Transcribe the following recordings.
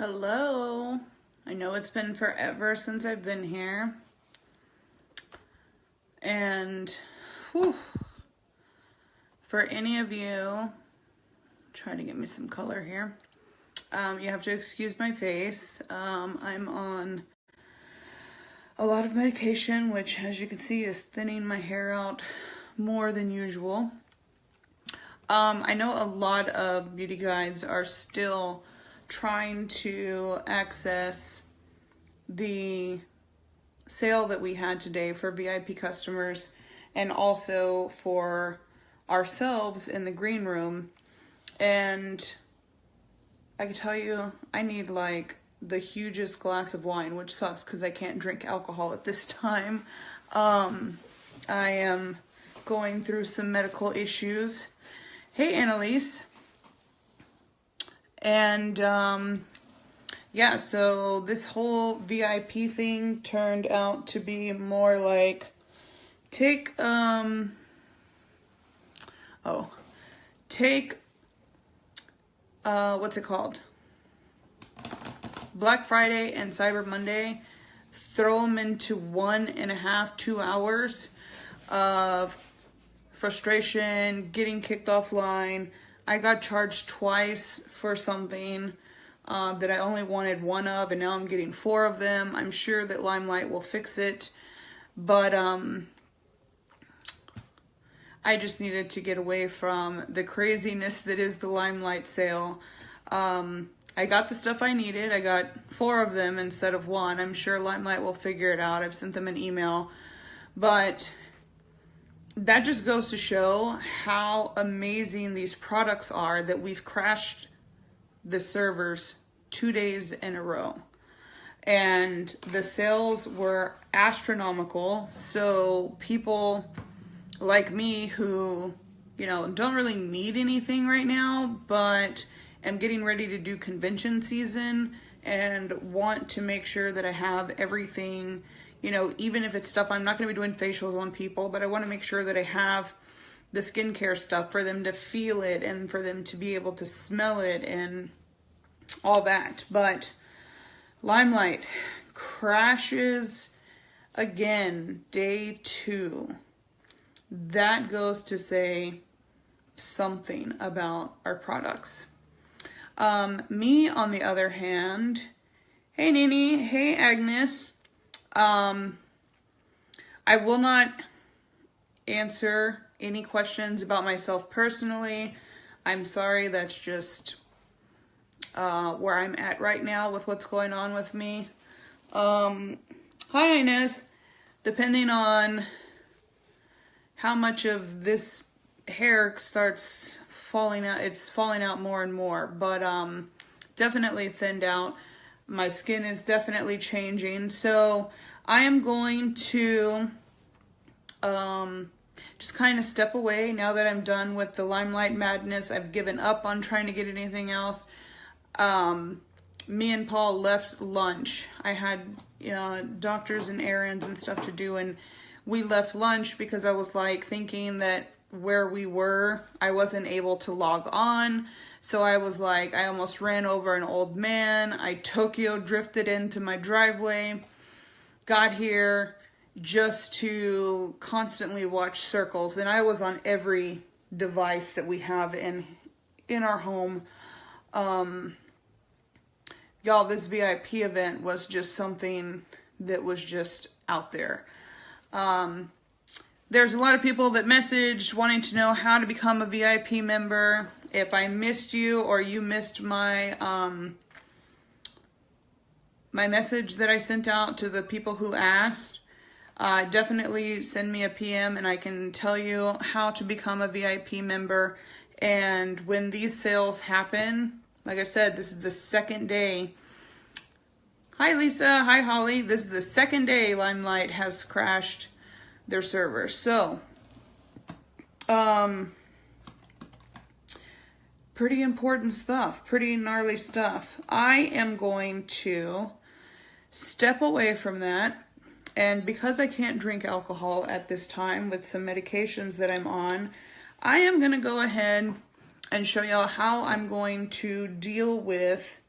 Hello. I know it's been forever since I've been here. And whew, for any of you, try to get me some color here. You have to excuse my face. I'm on a lot of medication, which as you can see is thinning my hair out more than usual. I know a lot of beauty guides are still trying to access the sale that we had today for VIP customers and also for ourselves in the green room. And I can tell you, I need like the hugest glass of wine, which sucks because I can't drink alcohol at this time. I am going through some medical issues. Hey, Annalise. And yeah, so this whole VIP thing turned out to be more like take what's it called? Black Friday and Cyber Monday, throw them into 1.5, 2 hours of frustration, getting kicked offline. I got charged twice for something that I only wanted one of, and now I'm getting 4 of them. I'm sure that Limelight will fix it, but I just needed to get away from the craziness that is the Limelight sale. I got the stuff I needed. I got 4 of them instead of 1. I'm sure Limelight will figure it out. I've sent them an email, but that just goes to show how amazing these products are that we've crashed the servers 2 days in a row. And the sales were astronomical. So people like me who, don't really need anything right now, but am getting ready to do convention season and want to make sure that I have everything. Even if it's stuff, I'm not going to be doing facials on people, but I want to make sure that I have the skincare stuff for them to feel it and for them to be able to smell it and all that. But Limelight crashes again, day 2. That goes to say something about our products. Me, on the other hand, hey Nini, hey Agnes, I will not answer any questions about myself personally. I'm sorry, that's just where I'm at right now with what's going on with me. Hi Inez. Depending on how much of this hair starts falling out, it's falling out more and more, but definitely thinned out. My skin is definitely changing, so I am going to just kind of step away now that I'm done with the Limelight madness. I've given up on trying to get anything else. Me and Paul left lunch. I had doctors and errands and stuff to do, and we left lunch because I was like thinking that where we were, I wasn't able to log on. So I was like, I almost ran over an old man. I Tokyo drifted into my driveway, got here just to constantly watch circles. And I was on every device that we have in our home. Y'all, this VIP event was just something that was just out there. There's a lot of people that messaged wanting to know how to become a VIP member. If I missed you or you missed my my message that I sent out to the people who asked, definitely send me a PM and I can tell you how to become a VIP member. And when these sales happen, like I said, this is the second day. Hi Lisa, hi Holly. This is the second day Limelight has crashed their servers. So, pretty important stuff, pretty gnarly stuff. I am going to step away from that, and because I can't drink alcohol at this time with some medications that I'm on, I am going to go ahead and show y'all how I'm going to deal with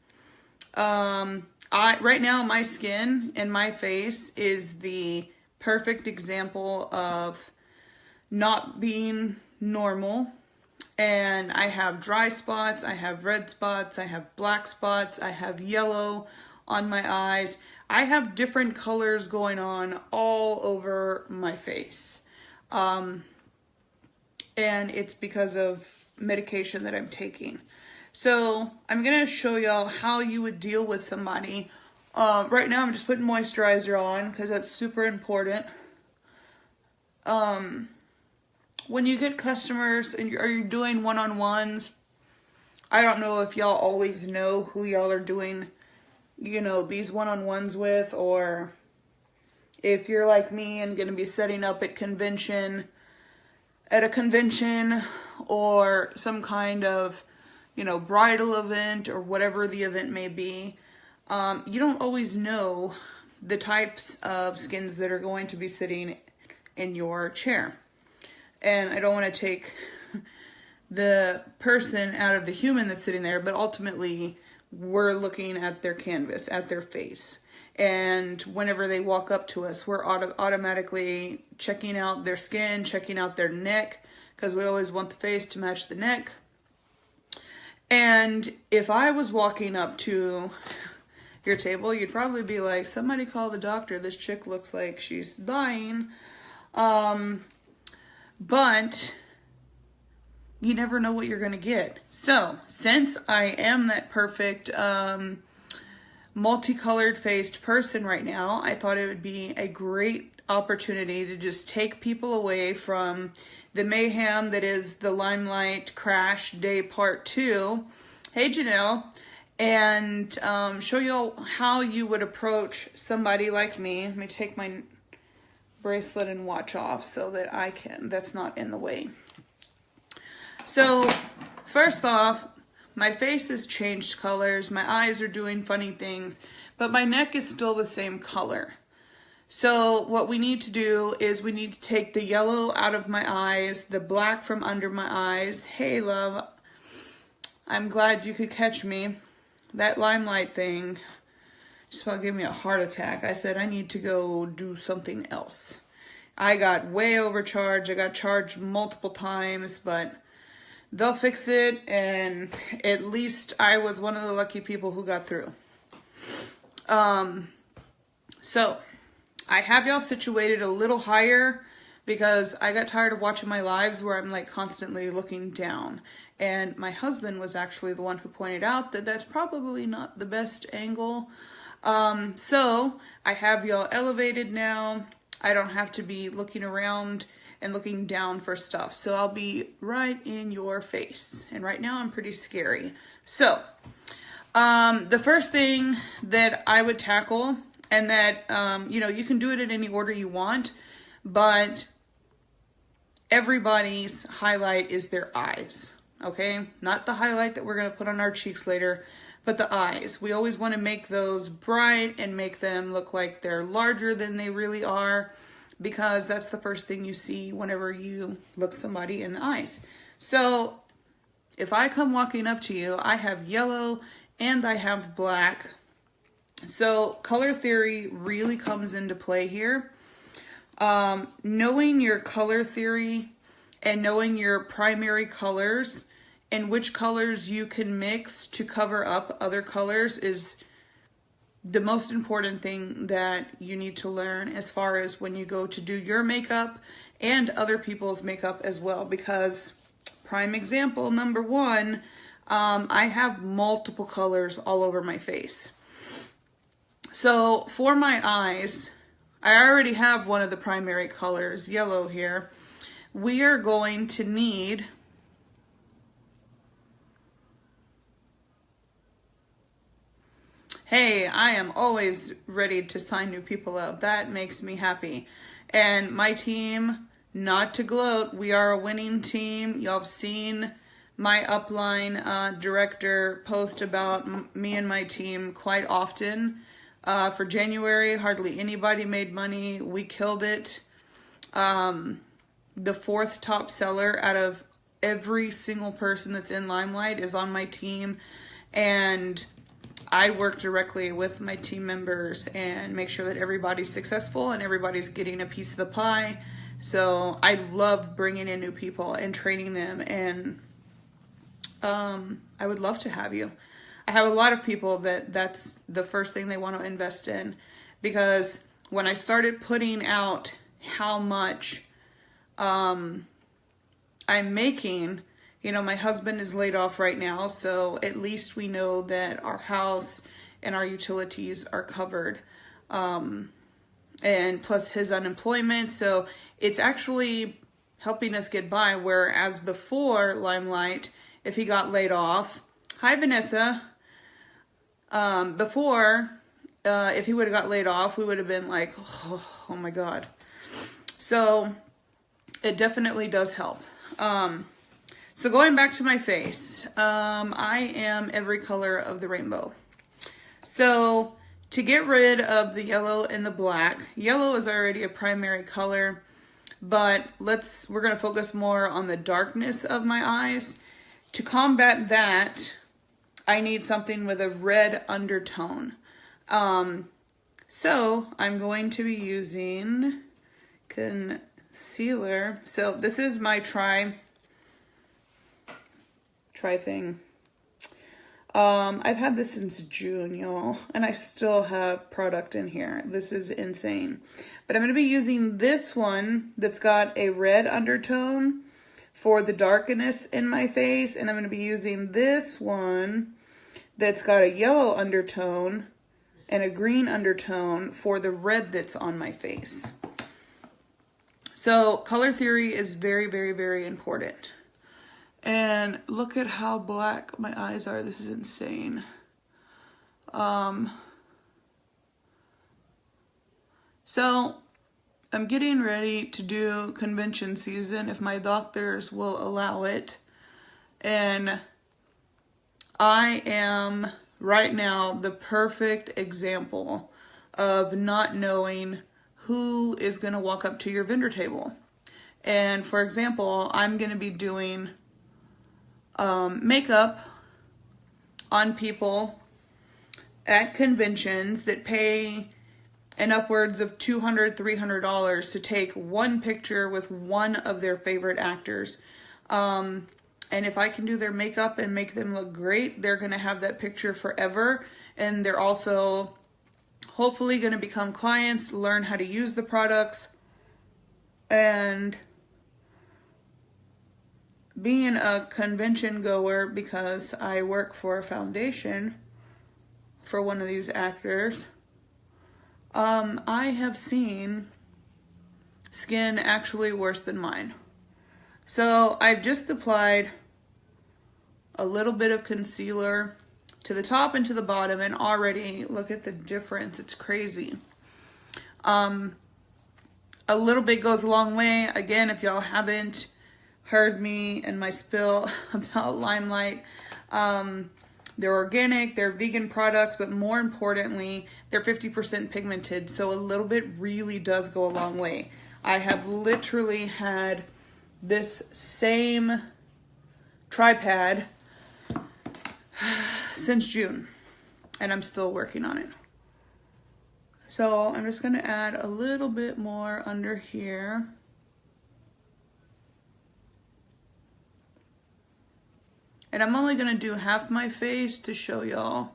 Right now my skin and my face is the perfect example of not being normal. And I have dry spots, I have red spots, I have black spots, I have yellow on my eyes. I have different colors going on all over my face. And it's because of medication that I'm taking. So I'm going to show y'all how you would deal with somebody. Right now I'm just putting moisturizer on because that's super important. When you get customers and you're doing one-on-ones, I don't know if y'all always know who y'all are doing, you know, these one-on-ones with, or if you're like me and going to be setting up at a convention or some kind of, you know, bridal event or whatever the event may be. You don't always know the types of skins that are going to be sitting in your chair. And I don't want to take the person out of the human that's sitting there, but ultimately we're looking at their canvas, at their face. And whenever they walk up to us, we're automatically checking out their skin, checking out their neck, because we always want the face to match the neck. And if I was walking up to your table, you'd probably be like, somebody call the doctor, this chick looks like she's dying. But you never know what you're going to get. So, since I am that perfect multicolored faced person right now, I thought it would be a great opportunity to just take people away from the mayhem that is the Limelight Crash Day Part 2. Hey Janelle. And show you how you would approach somebody like me. Let me take my bracelet and watch off so that that's not in the way. So, first off, my face has changed colors, my eyes are doing funny things, but my neck is still the same color. So what we need to do is we need to take the yellow out of my eyes, the black from under my eyes. Hey love, I'm glad you could catch me. That Limelight thing just about gave me a heart attack. I said I need to go do something else. I got way overcharged. I got charged multiple times, but they'll fix it, and at least I was one of the lucky people who got through. So I have y'all situated a little higher because I got tired of watching my lives where I'm like constantly looking down. And my husband was actually the one who pointed out that that's probably not the best angle. So I have y'all elevated now. I don't have to be looking around and looking down for stuff. So I'll be right in your face. And right now I'm pretty scary. So, the first thing that I would tackle, and that, you know, you can do it in any order you want, but everybody's highlight is their eyes, okay? Not the highlight that we're going to put on our cheeks later, but the eyes. We always want to make those bright and make them look like they're larger than they really are, because that's the first thing you see whenever you look somebody in the eyes. So if I come walking up to you, I have yellow and I have black. So color theory really comes into play here. Knowing your color theory and knowing your primary colors and which colors you can mix to cover up other colors is the most important thing that you need to learn as far as when you go to do your makeup and other people's makeup as well. Because prime example number one, I have multiple colors all over my face. So for my eyes, I already have one of the primary colors, yellow here. We are going to need hey, I am always ready to sign new people up. That makes me happy. And my team, not to gloat, we are a winning team. Y'all have seen my upline director post about me and my team quite often. For January, hardly anybody made money. We killed it. The fourth top seller out of every single person that's in Limelight is on my team. And I work directly with my team members and make sure that everybody's successful and everybody's getting a piece of the pie. So I love bringing in new people and training them, and I would love to have you. I have a lot of people that's the first thing they want to invest in, because when I started putting out how much I'm making, you know, my husband is laid off right now, so at least we know that our house and our utilities are covered, and plus his unemployment, so it's actually helping us get by, whereas before Limelight, if he got laid off, hi Vanessa, before, if he would have got laid off, we would have been like, oh my God. So it definitely does help. So going back to my face, I am every color of the rainbow. So to get rid of the yellow and the black, yellow is already a primary color, but we're going to focus more on the darkness of my eyes. To combat that, I need something with a red undertone. So I'm going to be using concealer. So this is my try thing. I've had this since June, y'all, and I still have product in here. This is insane. But I'm going to be using this one that's got a red undertone for the darkness in my face, and I'm going to be using this one that's got a yellow undertone and a green undertone for the red that's on my face. So color theory is very, very, very important. And look at how black my eyes are. This is insane. So I'm getting ready to do convention season if my doctors will allow it. And I am right now the perfect example of not knowing who is going to walk up to your vendor table. And for example, I'm going to be doing makeup on people at conventions that pay an upwards of $200, $300 to take one picture with one of their favorite actors. And if I can do their makeup and make them look great, they're going to have that picture forever. And they're also hopefully going to become clients, learn how to use the products, and being a convention goer, because I work for a foundation for one of these actors, I have seen skin actually worse than mine. So I've just applied a little bit of concealer to the top and to the bottom, and already look at the difference. It's crazy. A little bit goes a long way. Again, if y'all haven't heard me and my spill about Limelight, they're organic, they're vegan products, but more importantly, they're 50% pigmented, so a little bit really does go a long way. I have literally had this same tripod since June, and I'm still working on it. So I'm just going to add a little bit more under here. And I'm only going to do half my face to show y'all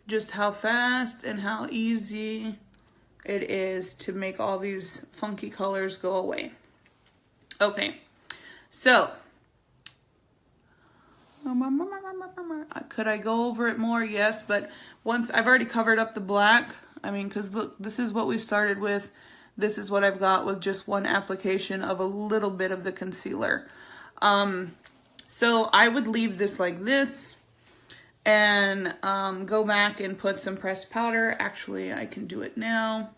just how fast and how easy it is to make all these funky colors go away. Okay, so could I go over it more? Yes, but once I've already covered up the black, I mean, because look, this is what we started with. This is what I've got with just one application of a little bit of the concealer. So I would leave this like this and go back and put some pressed powder. Actually, I can do it now.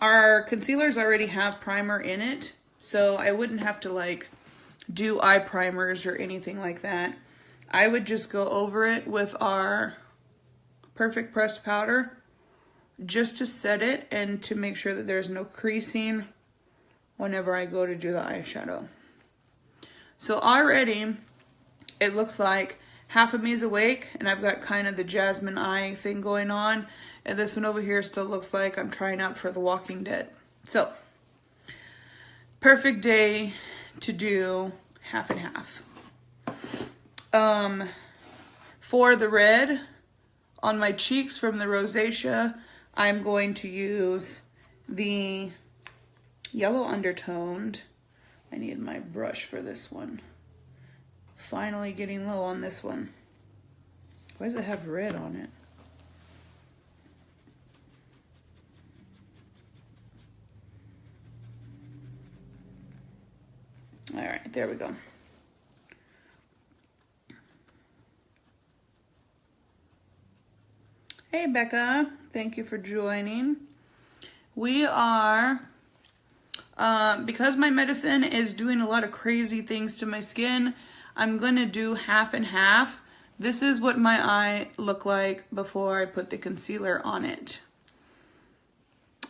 Our concealers already have primer in it, so I wouldn't have to like do eye primers or anything like that. I would just go over it with our perfect pressed powder just to set it and to make sure that there's no creasing whenever I go to do the eyeshadow. So already it looks like half of me is awake and I've got kind of the jasmine eye thing going on. And this one over here still looks like I'm trying out for The Walking Dead. So, perfect day to do half and half. For the red on my cheeks from the rosacea, I'm going to use the yellow undertoned. I need my brush for this one. Finally getting low on this one. Why does it have red on it? All right, there we go. Hey, Becca. Thank you for joining. We are, because my medicine is doing a lot of crazy things to my skin, I'm going to do half and half. This is what my eye looked like before I put the concealer on it.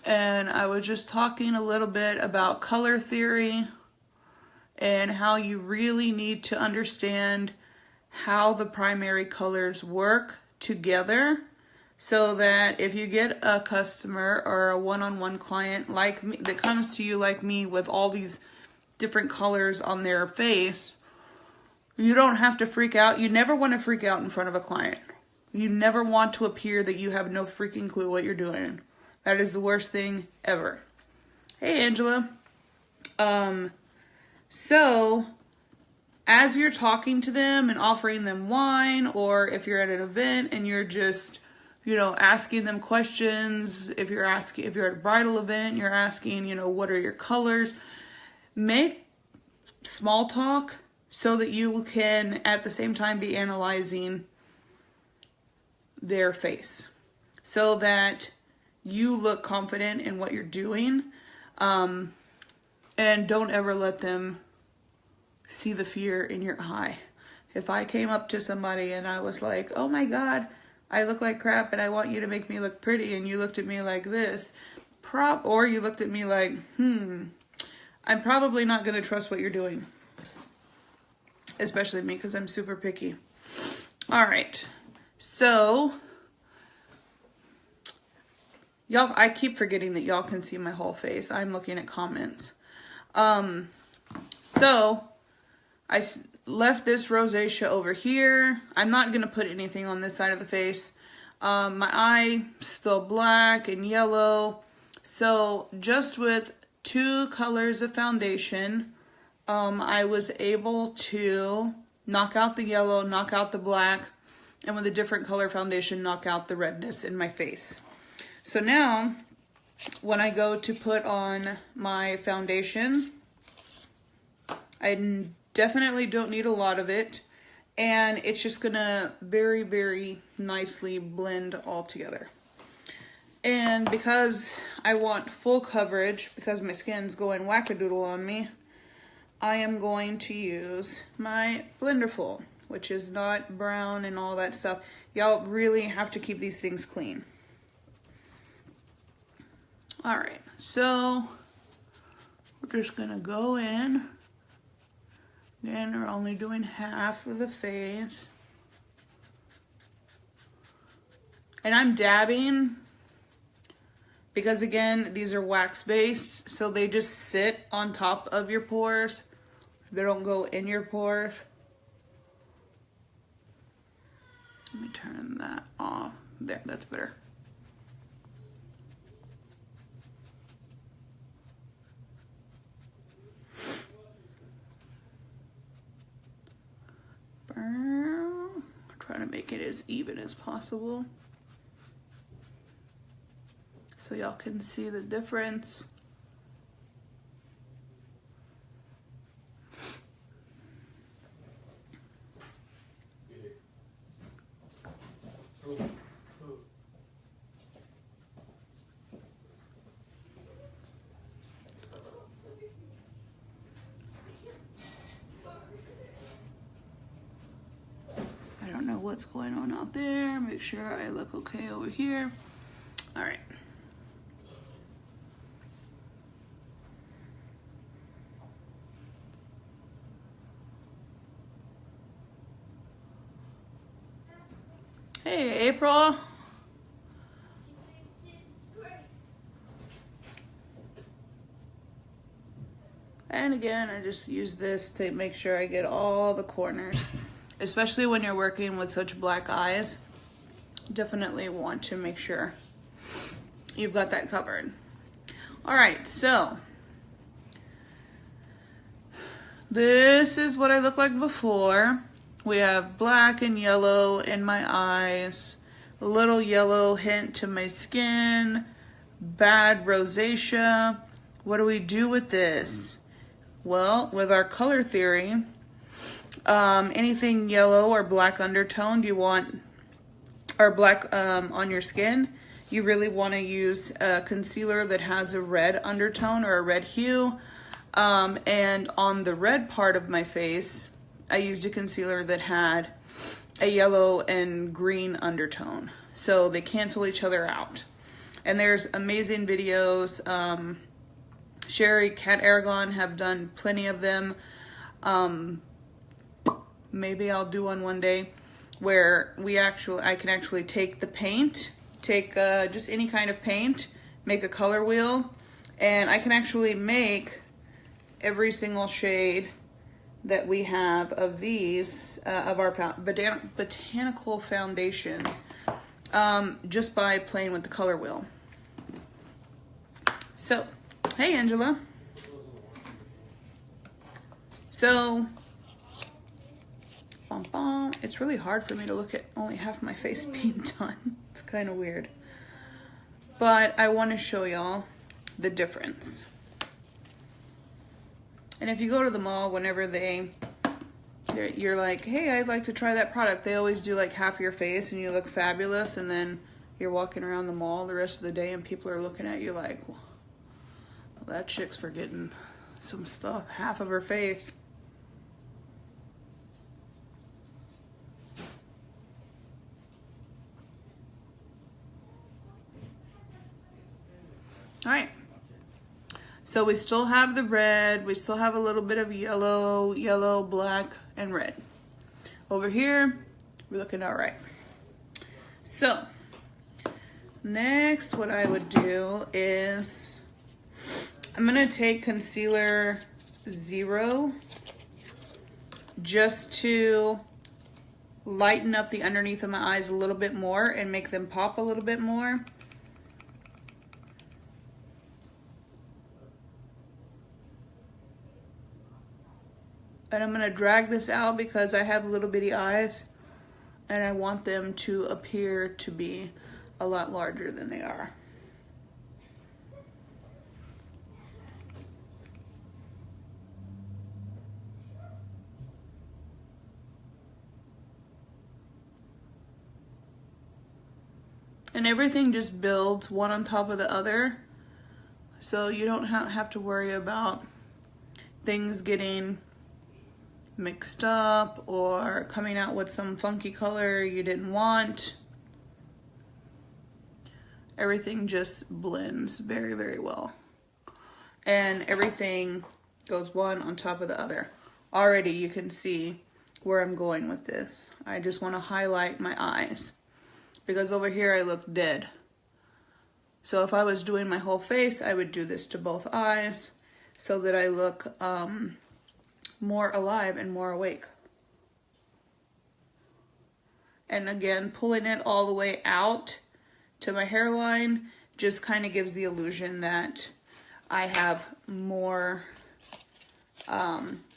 And I was just talking a little bit about color theory and how you really need to understand how the primary colors work together, so that if you get a customer or a one-on-one client like me that comes to you like me with all these different colors on their face, you don't have to freak out. You never want to freak out in front of a client. You never want to appear that you have no freaking clue what you're doing. That is the worst thing ever. Hey, Angela. So, as you're talking to them and offering them wine, or if you're at an event and you're just, you know, asking them questions, if you're at a bridal event, you're asking, you know, what are your colors? Make small talk so that you can at the same time be analyzing their face, so that you look confident in what you're doing. And don't ever let them see the fear in your eye. If I came up to somebody and I was like, oh my God, I look like crap and I want you to make me look pretty, and you looked at me like this, or you looked at me like, I'm probably not going to trust what you're doing. Especially me, because I'm super picky. All right. So, y'all, I keep forgetting that y'all can see my whole face. I'm looking at comments. So I left this rosacea over here. I'm not going to put anything on this side of the face. My eye still black and yellow. So just with 2 colors of foundation, I was able to knock out the yellow, knock out the black, and with a different color foundation, knock out the redness in my face. So now, when I go to put on my foundation, I definitely don't need a lot of it, and it's just gonna very, very nicely blend all together. And because I want full coverage, because my skin's going wackadoodle on me, I am going to use my Blenderful, which is not brown and all that stuff. Y'all really have to keep these things clean. All right, so we're just gonna go in. Again, we're only doing half of the face. And I'm dabbing because, again, these are wax-based, so they just sit on top of your pores. They don't go in your pores. Let me turn that off. There, that's better. Try to make it as even as possible so y'all can see the difference. What's going on out there, make sure I look okay over here. All right. Hey, April. And again, I just use this to make sure I get all the corners, especially when you're working with such black eyes. Definitely want to make sure you've got that covered. All right, so this is what I looked like before. We have black and yellow in my eyes, a little yellow hint to my skin, bad rosacea. What do we do with this? Well, with our color theory, anything yellow or black undertone you want, or black on your skin, you really want to use a concealer that has a red undertone or a red hue. And on the red part of my face, I used a concealer that had a yellow and green undertone. So they cancel each other out. And there's amazing videos. Sherry, Kat Aragon have done plenty of them. Maybe I'll do one day where I can actually take the paint, take just any kind of paint, make a color wheel, and I can actually make every single shade that we have of these, of our botanical foundations, just by playing with the color wheel. So, hey Angela. So, it's really hard for me to look at only half my face being done. It's kind of weird. But I want to show y'all the difference. And if you go to the mall, whenever you're like, hey, I'd like to try that product, they always do like half your face and you look fabulous, and then you're walking around the mall the rest of the day and people are looking at you like, well, that chick's forgetting some stuff, half of her face. All right. So we still have the red, we still have a little bit of yellow, black, and red. Over here, we're looking all right. So, next what I would do is, I'm gonna take concealer 0 just to lighten up the underneath of my eyes a little bit more and make them pop a little bit more. And I'm gonna drag this out because I have little bitty eyes and I want them to appear to be a lot larger than they are. And everything just builds one on top of the other. So you don't have to worry about things getting mixed up or coming out with some funky color you didn't want. Everything just blends very, very well. And everything goes one on top of the other. Already you can see where I'm going with this. I just want to highlight my eyes because over here I look dead. So if I was doing my whole face, I would do this to both eyes so that I look more alive and more awake. And again, pulling it all the way out to my hairline just kind of gives the illusion that I have more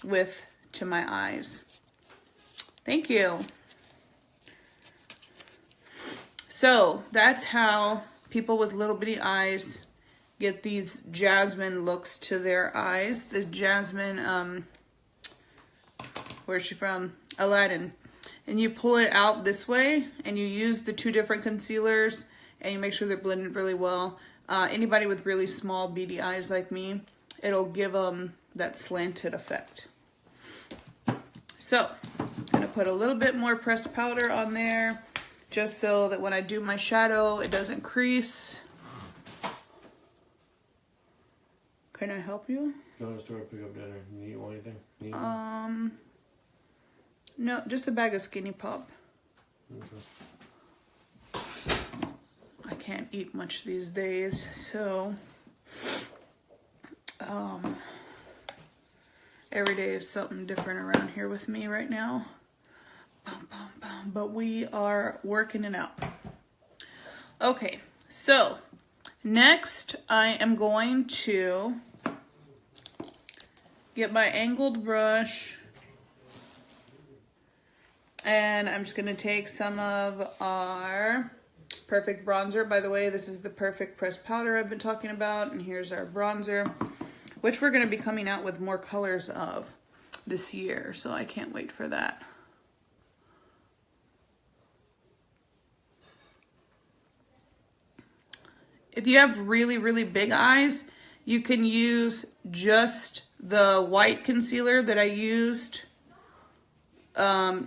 width to my eyes. Thank you. So that's how people with little bitty eyes get these jasmine looks to their eyes. The jasmine, where's she from? Aladdin. And you pull it out this way and you use the two different concealers and you make sure they're blended really well. Anybody with really small beady eyes like me, it'll give them that slanted effect. So I'm gonna put a little bit more pressed powder on there just so that when I do my shadow, it doesn't crease. Can I help you? No, let's do it. Pick up dinner. You want anything? No, just a bag of Skinny Pop. Okay. I can't eat much these days, so every day is something different around here with me right now. But we are working it out. Okay, so next I am going to get my angled brush, and I'm just going to take some of our Perfect Bronzer. By the way, this is the Perfect Pressed Powder I've been talking about, and here's our bronzer, which we're going to be coming out with more colors of this year, so I can't wait for that. If you have really, really big eyes, you can use just the white concealer that I used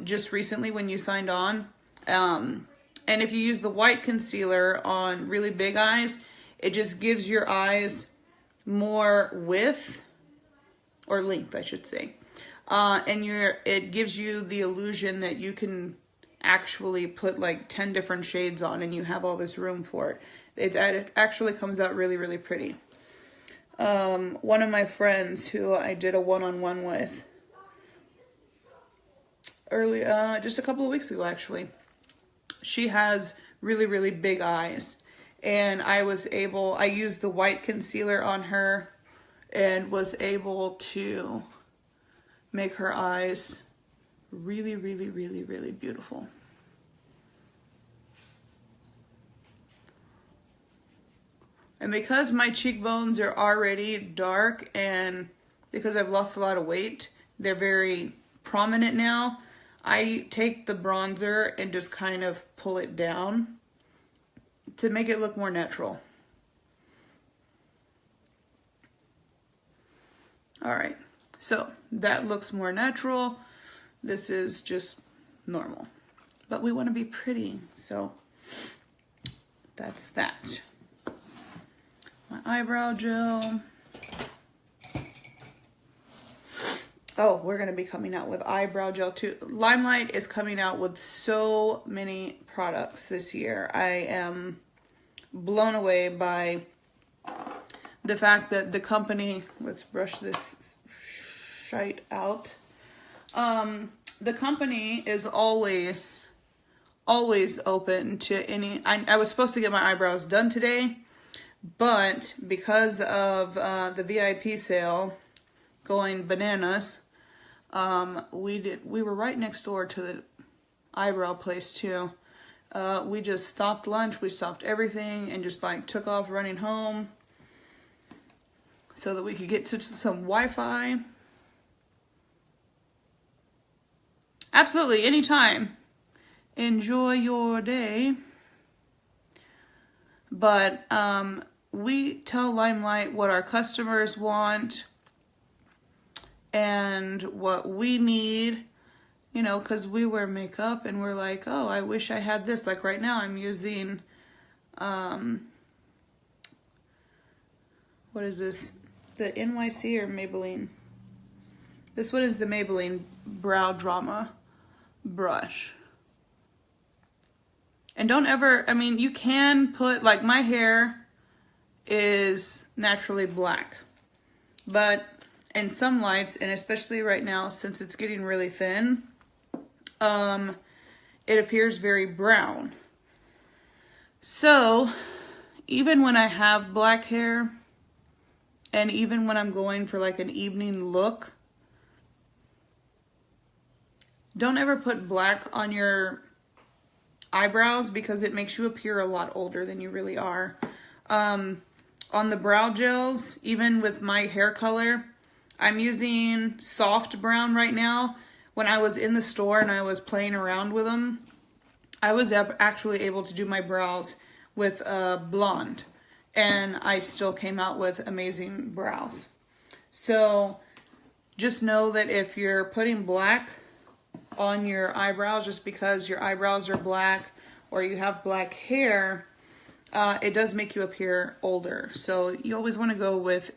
just recently when you signed on. And if you use the white concealer on really big eyes, it just gives your eyes more width, or length, I should say. And it gives you the illusion that you can actually put like 10 different shades on and you have all this room for it. It actually comes out really, really pretty. One of my friends who I did a one-on-one with just a couple of weeks ago actually, she has really, really big eyes, and I used the white concealer on her and was able to make her eyes really, really, really, really beautiful. And because my cheekbones are already dark, and because I've lost a lot of weight, they're very prominent now, I take the bronzer and just kind of pull it down to make it look more natural. Alright, so that looks more natural. This is just normal. But we want to be pretty, so that's that. My eyebrow gel. Oh, we're going to be coming out with eyebrow gel too. Limelight is coming out with so many products this year. I am blown away by the fact that the company, let's brush this shite out. The company is always open to any, I was supposed to get my eyebrows done today, but because of the VIP sale going bananas, we were right next door to the eyebrow place too. We just stopped lunch, we stopped everything, and just like took off running home so that we could get to some Wi-Fi. Absolutely, anytime. Enjoy your day. But we tell Limelight what our customers want and what we need, you know, because we wear makeup and we're like, oh, I wish I had this. Like right now I'm using, what is this? The NYC or Maybelline? This one is the Maybelline Brow Drama brush. And don't ever, I mean, you can put, like my hair is naturally black, but in some lights, and especially right now since it's getting really thin, it appears very brown. So even when I have black hair, and even when I'm going for like an evening look, don't ever put black on your eyebrows because it makes you appear a lot older than you really are. On the brow gels, even with my hair color, I'm using soft brown right now. When I was in the store and I was playing around with them, I was actually able to do my brows with blonde, and I still came out with amazing brows. So just know that if you're putting black on your eyebrows just because your eyebrows are black or you have black hair, it does make you appear older. So you always want to go with,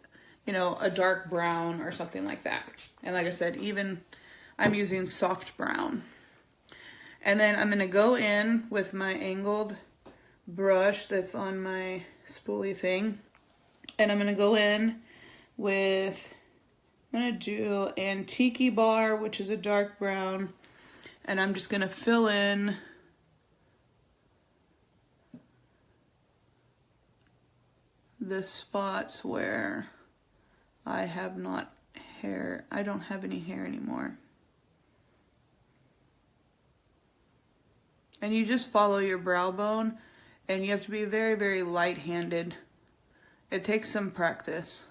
you know, a dark brown or something like that. And like I said, even I'm using soft brown. And then I'm going to go in with my angled brush that's on my spoolie thing. And I'm going to go in with, I'm going to do Antique Bar, which is a dark brown. And I'm just going to fill in the spots where I have not hair. I don't have any hair anymore. And you just follow your brow bone, and you have to be very, very light-handed. It takes some practice.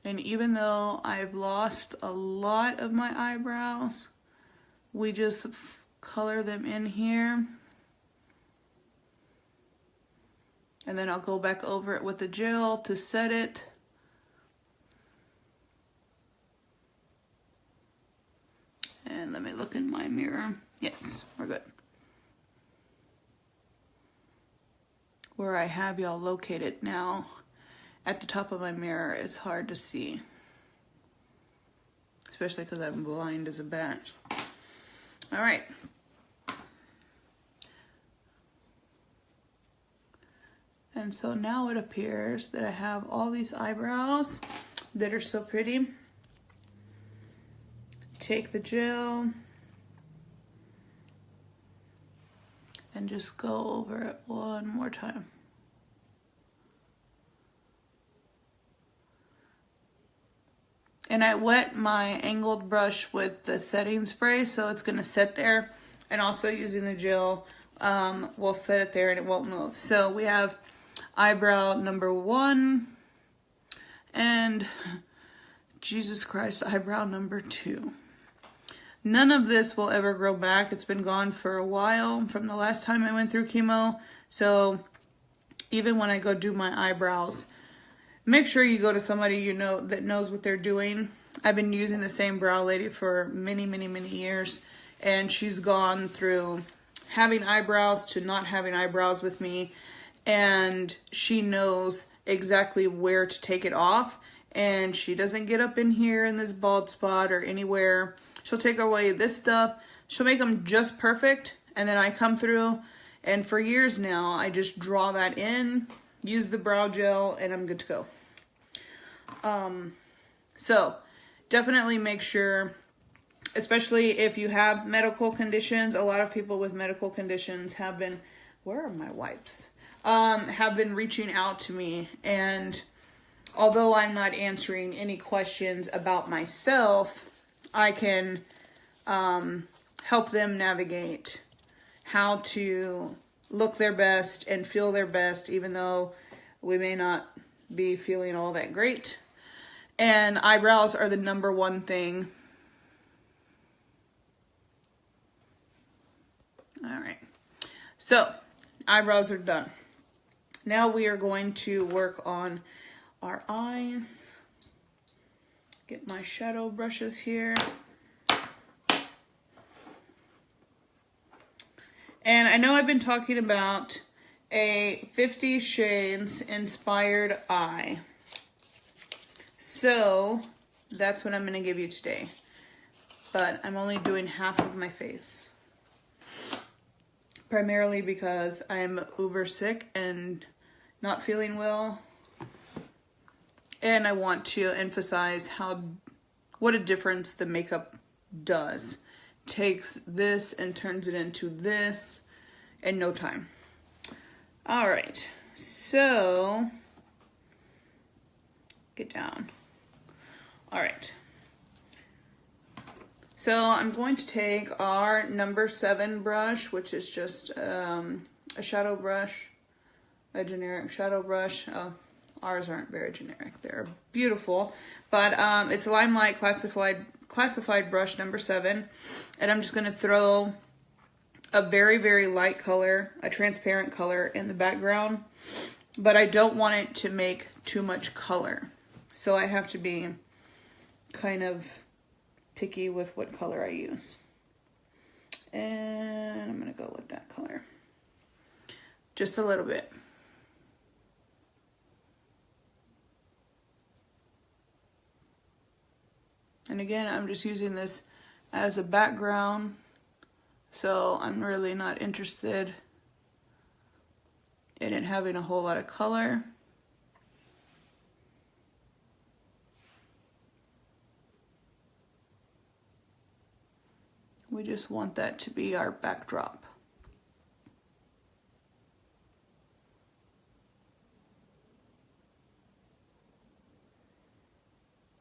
And even though I've lost a lot of my eyebrows, we just color them in here. And then I'll go back over it with the gel to set it. And let me look in my mirror. Yes, we're good. Where I have y'all located now, at the top of my mirror, it's hard to see. Especially because I'm blind as a bat. All right. And so now it appears that I have all these eyebrows that are so pretty. Take the gel and just go over it one more time. And I wet my angled brush with the setting spray, so it's gonna set there. And also using the gel, we'll set it there and it won't move. So we have eyebrow number 1 and Jesus Christ, eyebrow number 2. None of this will ever grow back. It's been gone for a while from the last time I went through chemo. So even when I go do my eyebrows, make sure you go to somebody you know that knows what they're doing. I've been using the same brow lady for many, many, many years. And she's gone through having eyebrows to not having eyebrows with me. And she knows exactly where to take it off. And she doesn't get up in here in this bald spot or anywhere. She'll take away this stuff. She'll make them just perfect. And then I come through. And for years now, I just draw that in, use the brow gel, and I'm good to go. So definitely make sure, especially if you have medical conditions. A lot of people with medical conditions have been, where are my wipes? Have been reaching out to me, and although I'm not answering any questions about myself, I can help them navigate how to look their best and feel their best, even though we may not be feeling all that great. And eyebrows are the number one thing. All right, so eyebrows are done. Now we are going to work on our eyes. Get my shadow brushes here. And I know I've been talking about a 50 Shades inspired eye. So that's what I'm going to give you today. But I'm only doing half of my face. Primarily because I'm uber sick and not feeling well. And I want to emphasize what a difference the makeup does. Takes this and turns it into this in no time. All right, so get down. All right. So I'm going to take our number 7 brush, which is just a shadow brush, a generic shadow brush. Ours aren't very generic. They're beautiful, but it's a Limelight classified brush number 7, and I'm just going to throw a very, very light color, a transparent color in the background, but I don't want it to make too much color, so I have to be kind of picky with what color I use. And I'm going to go with that color. Just a little bit. And again, I'm just using this as a background So I'm really not interested in it having a whole lot of color. We just want that to be our backdrop.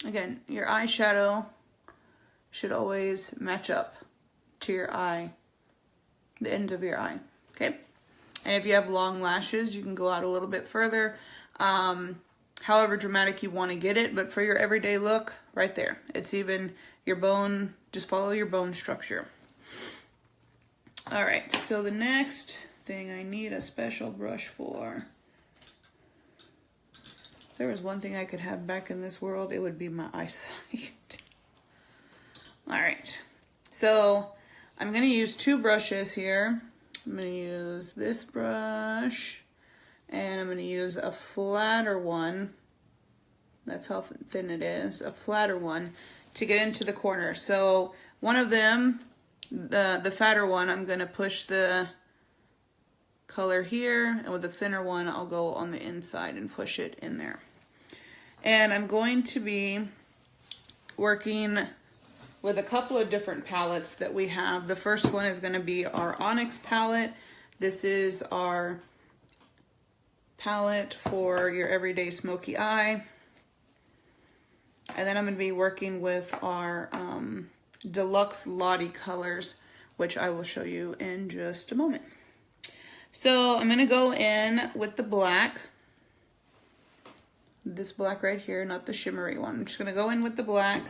Again, your eyeshadow should always match up to your eye, the end of your eye, okay? And if you have long lashes, you can go out a little bit further, however dramatic you want to get it, but for your everyday look, right there. It's even your bone, just follow your bone structure. All right, so the next thing I need a special brush for. If there was one thing I could have back in this world, it would be my eyesight. All right, so I'm gonna use two brushes here. I'm gonna use this brush, and I'm gonna use a flatter one. That's how thin it is, a flatter one, to get into the corner. So one of them, the fatter one, I'm gonna push the color here, and with the thinner one, I'll go on the inside and push it in there. And I'm going to be working with a couple of different palettes that we have. The first one is going to be our Onyx palette. This is our palette for your everyday smoky eye. And then I'm going to be working with our Deluxe Lottie colors, which I will show you in just a moment. So I'm going to go in with the black. This black right here, not the shimmery one. I'm just going to go in with the black.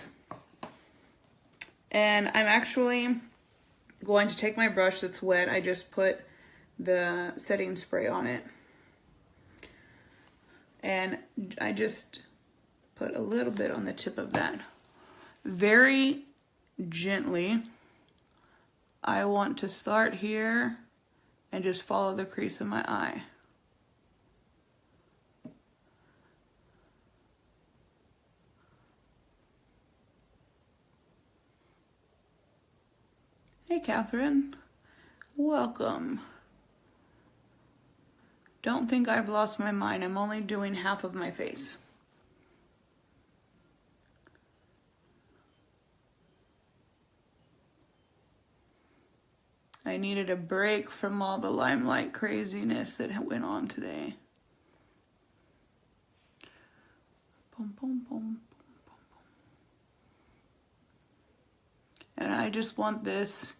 And I'm actually going to take my brush that's wet. I just put the setting spray on it. And I just put a little bit on the tip of that. Very gently, I want to start here and just follow the crease of my eye. Hey, Catherine. Welcome. Don't think I've lost my mind. I'm only doing half of my face. I needed a break from all the Limelight craziness that went on today. Boom, boom, boom. And I just want this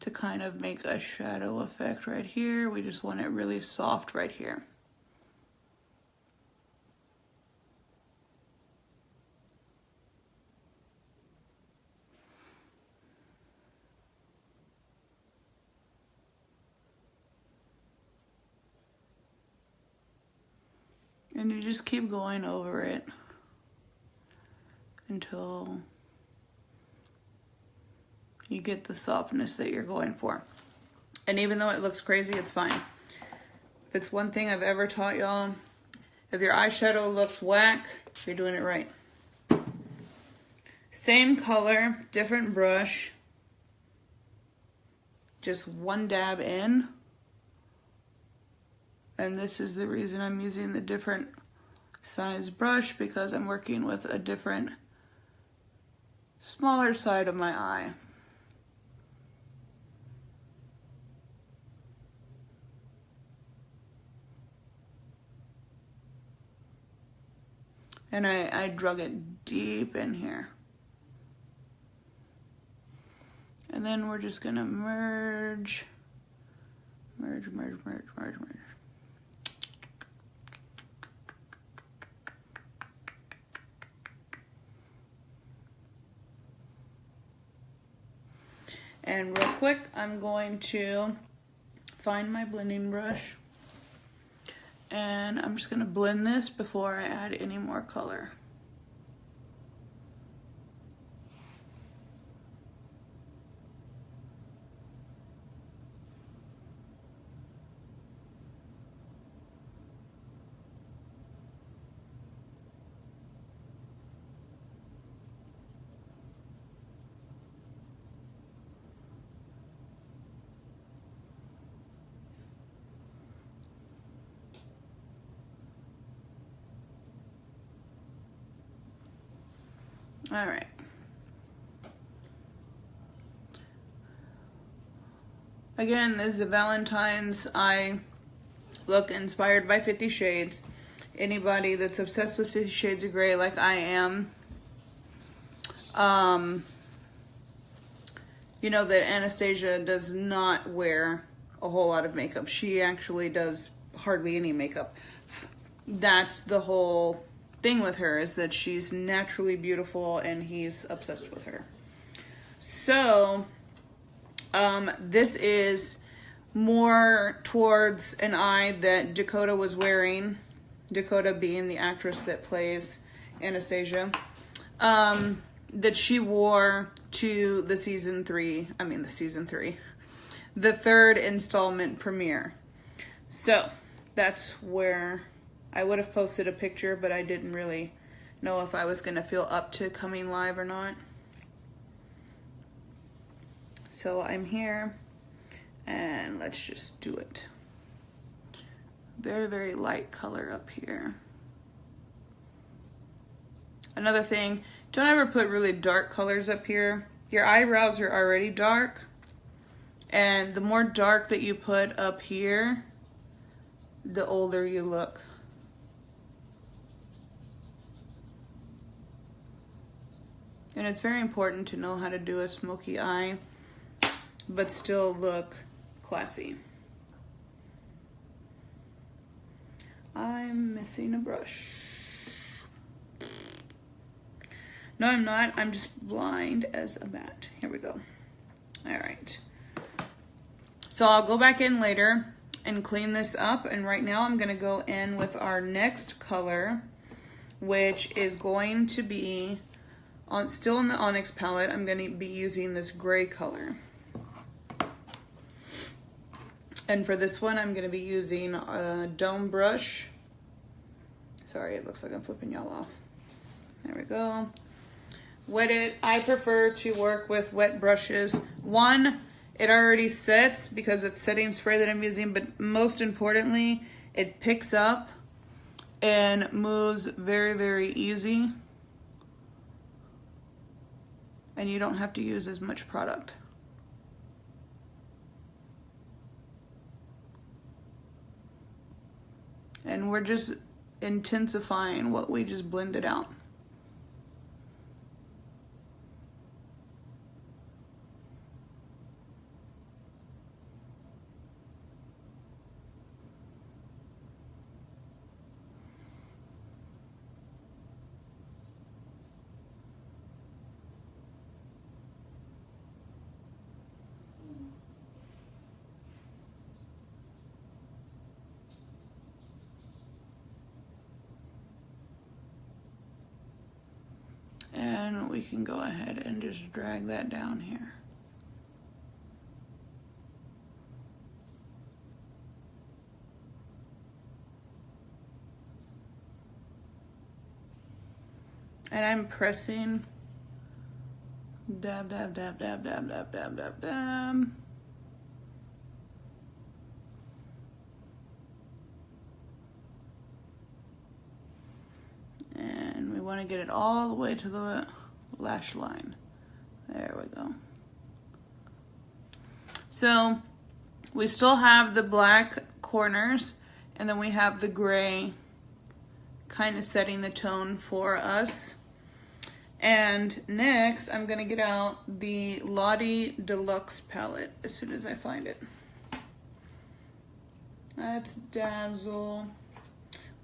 to kind of make a shadow effect right here. We just want it really soft right here. And you just keep going over it until you get the softness that you're going for. And even though it looks crazy, it's fine. If it's one thing I've ever taught y'all, if your eyeshadow looks whack, you're doing it right. Same color, different brush. Just one dab in. And this is the reason I'm using the different size brush, because I'm working with a different, smaller side of my eye. And I drug it deep in here. And then we're just gonna merge. And real quick, I'm going to find my blending brush. And I'm just gonna blend this before I add any more color. All right. Again, this is a Valentine's eye look inspired by 50 Shades. Anybody that's obsessed with 50 Shades of Grey like I am, you know that Anastasia does not wear a whole lot of makeup. She actually does hardly any makeup. That's the whole thing with her, is that she's naturally beautiful and he's obsessed with her. So, this is more towards an eye that Dakota was wearing. Dakota being the actress that plays Anastasia. That she wore to the the third installment premiere. So, that's where I would have posted a picture, but I didn't really know if I was going to feel up to coming live or not. So I'm here, and let's just do it. Very, very light color up here. Another thing, don't ever put really dark colors up here. Your eyebrows are already dark, and the more dark that you put up here, the older you look. And it's very important to know how to do a smoky eye, but still look classy. I'm missing a brush. No, I'm not. I'm just blind as a bat. Here we go. All right. So I'll go back in later and clean this up. And right now I'm going to go in with our next color, which is going to be still in the Onyx palette. I'm going to be using this gray color. And for this one, I'm going to be using a dome brush. Sorry, it looks like I'm flipping y'all off. There we go. Wet it. I prefer to work with wet brushes. One, it already sets because it's setting spray that I'm using, but most importantly, it picks up and moves very, very easy. And you don't have to use as much product. And we're just intensifying what we just blended out. And we can go ahead and just drag that down here. And I'm pressing, dab, dab, dab, dab, dab, dab, dab, dab, dab. And we want to get it all the way to the lash line. There we go. So we still have the black corners, and then we have the gray kind of setting the tone for us. And next, I'm going to get out the Lottie Deluxe palette as soon as I find it. That's Dazzle.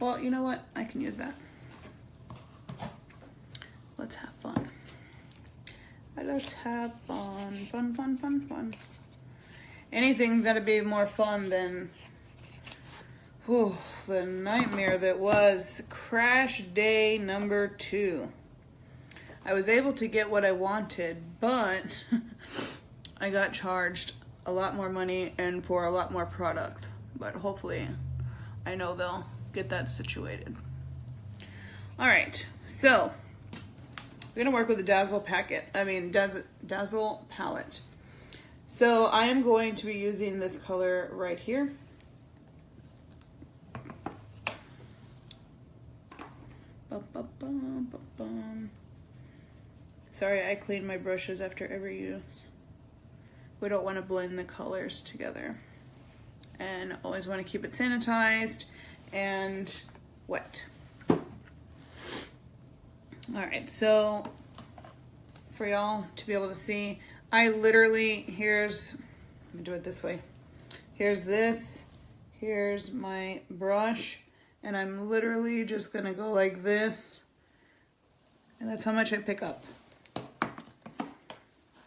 Well, you know what? I can use that. Let's have fun. Let's have fun. Fun, fun, fun, fun. Anything's got to be more fun than the nightmare that was crash day number 2. I was able to get what I wanted, but I got charged a lot more money and for a lot more product. But hopefully, I know they'll get that situated. All right, so we're gonna work with the Dazzle Dazzle palette. So I am going to be using this color right here. Sorry, I clean my brushes after every use. We don't want to blend the colors together. And always want to keep it sanitized and wet. Alright, so for y'all to be able to see, I literally, let me do it this way. Here's this, here's my brush, and I'm literally just gonna go like this, and that's how much I pick up.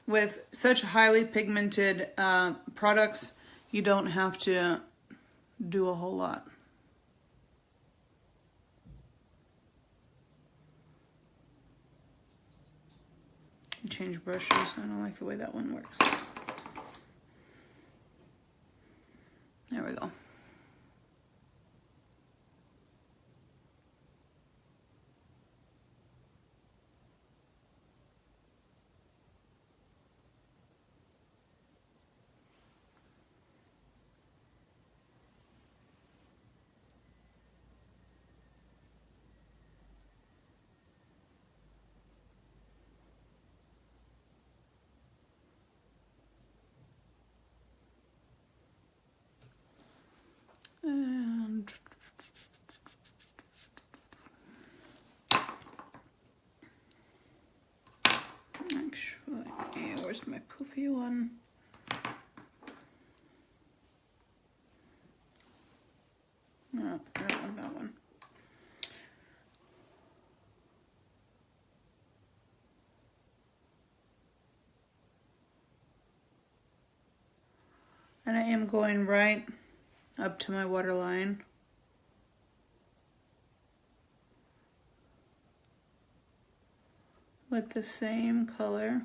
With such highly pigmented products, you don't have to do a whole lot. Change brushes. I don't like the way that one works. There we go. And actually, where's my poofy one? No, I don't want that one. And I am going right up to my waterline. With the same color.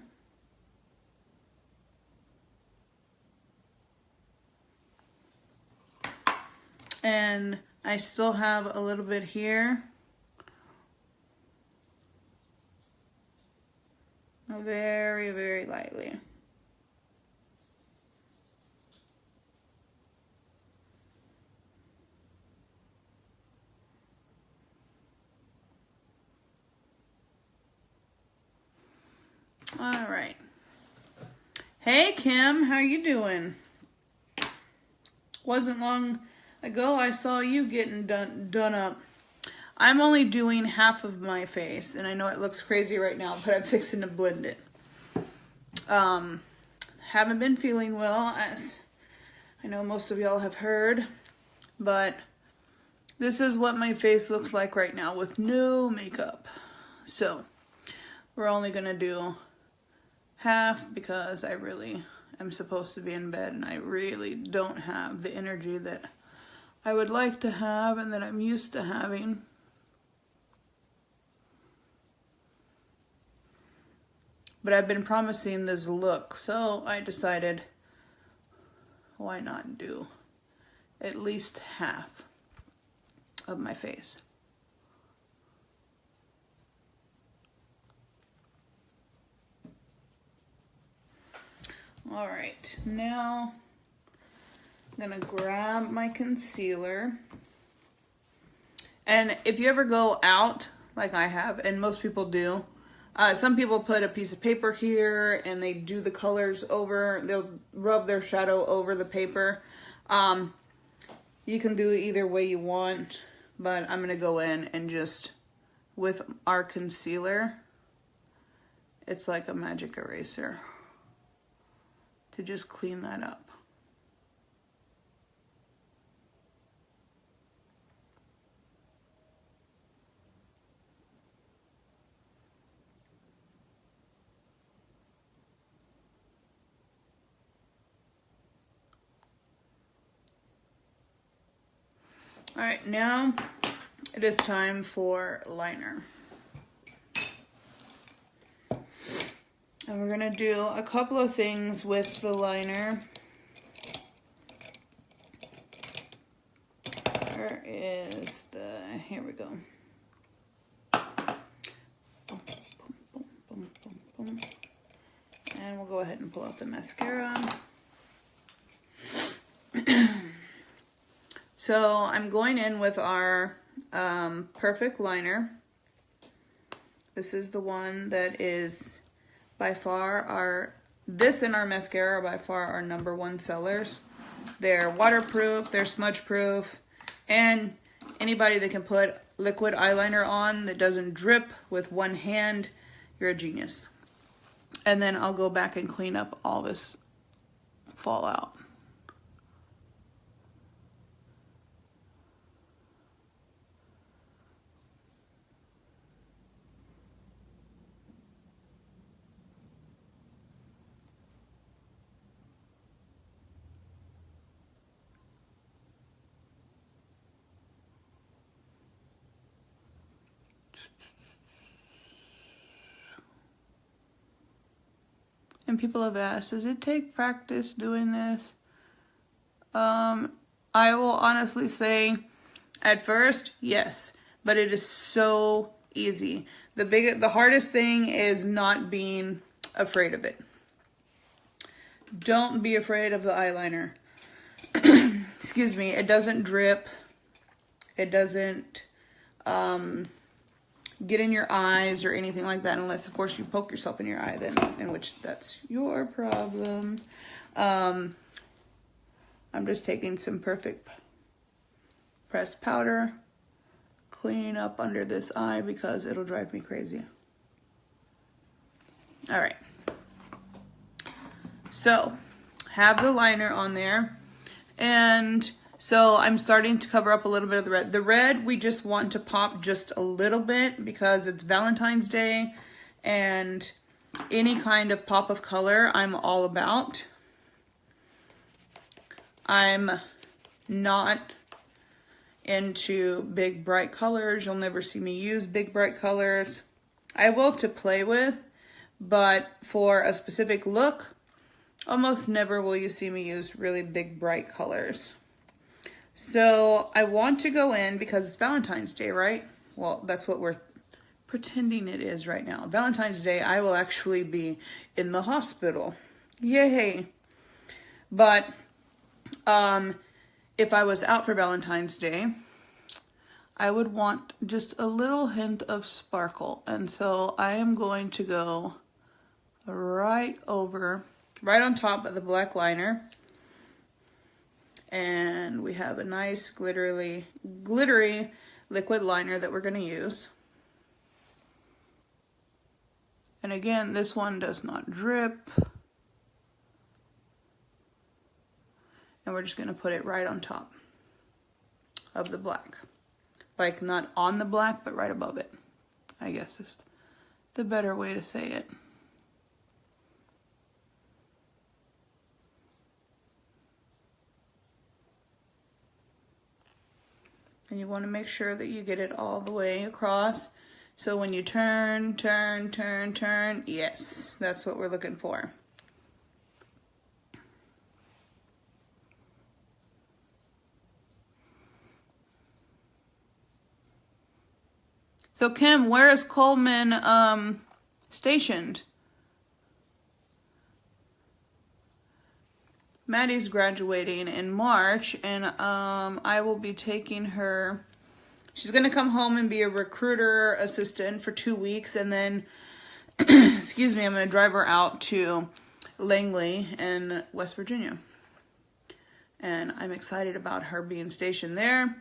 And I still have a little bit here. Very, very lightly. All right. Hey Kim, how you doing? Wasn't long ago I saw you getting done up. I'm only doing half of my face, and I know it looks crazy right now, but I'm fixing to blend it. Haven't been feeling well, as I know most of y'all have heard, but this is what my face looks like right now with no makeup. So we're only gonna do half because I really am supposed to be in bed and I really don't have the energy that I would like to have and that I'm used to having. But I've been promising this look, so I decided why not do at least half of my face. All right, now I'm gonna grab my concealer. And if you ever go out, like I have, and most people do, some people put a piece of paper here and they do the colors over, they'll rub their shadow over the paper. You can do it either way you want, but I'm gonna go in and just, with our concealer, it's like a magic eraser to just clean that up. All right, now it is time for liner. And we're gonna do a couple of things with the liner. Where is the, here we go. And we'll go ahead and pull out the mascara. So I'm going in with our Perfect liner. This is the one that is by far are, this and our mascara are by far our #1 sellers. They're waterproof, they're smudge proof, and anybody that can put liquid eyeliner on that doesn't drip with one hand, you're a genius. And then I'll go back and clean up all this fallout. And people have asked, does it take practice doing this? I will honestly say, at first, yes, but it is so easy. The hardest thing is not being afraid of it. Don't be afraid of the eyeliner. Excuse me, it doesn't drip. It doesn't get in your eyes or anything like that, unless of course you poke yourself in your eye, then in which that's your problem. I'm just taking some perfect pressed powder, cleaning up under this eye because it'll drive me crazy. All right, so have the liner on there, and so I'm starting to cover up a little bit of the red. The red we just want to pop just a little bit because it's Valentine's Day, and any kind of pop of color I'm all about. I'm not into big bright colors. You'll never see me use big bright colors. I will to play with, but for a specific look, almost never will you see me use really big bright colors. So I want to go in, because it's Valentine's Day, right? Well, that's what we're pretending it is right now. Valentine's Day, I will actually be in the hospital. Yay. But if I was out for Valentine's Day, I would want just a little hint of sparkle. And so I am going to go right on top of the black liner. And we have a nice glittery liquid liner that we're going to use. And again, this one does not drip. And we're just going to put it right on top of the black. Like not on the black, but right above it, I guess is the better way to say it. And you want to make sure that you get it all the way across. So when you turn, yes, that's what we're looking for. So Kim, where is Coleman stationed? Maddie's graduating in March, and I will be taking her. She's going to come home and be a recruiter assistant for 2 weeks, and then, excuse me, I'm going to drive her out to Langley in West Virginia. And I'm excited about her being stationed there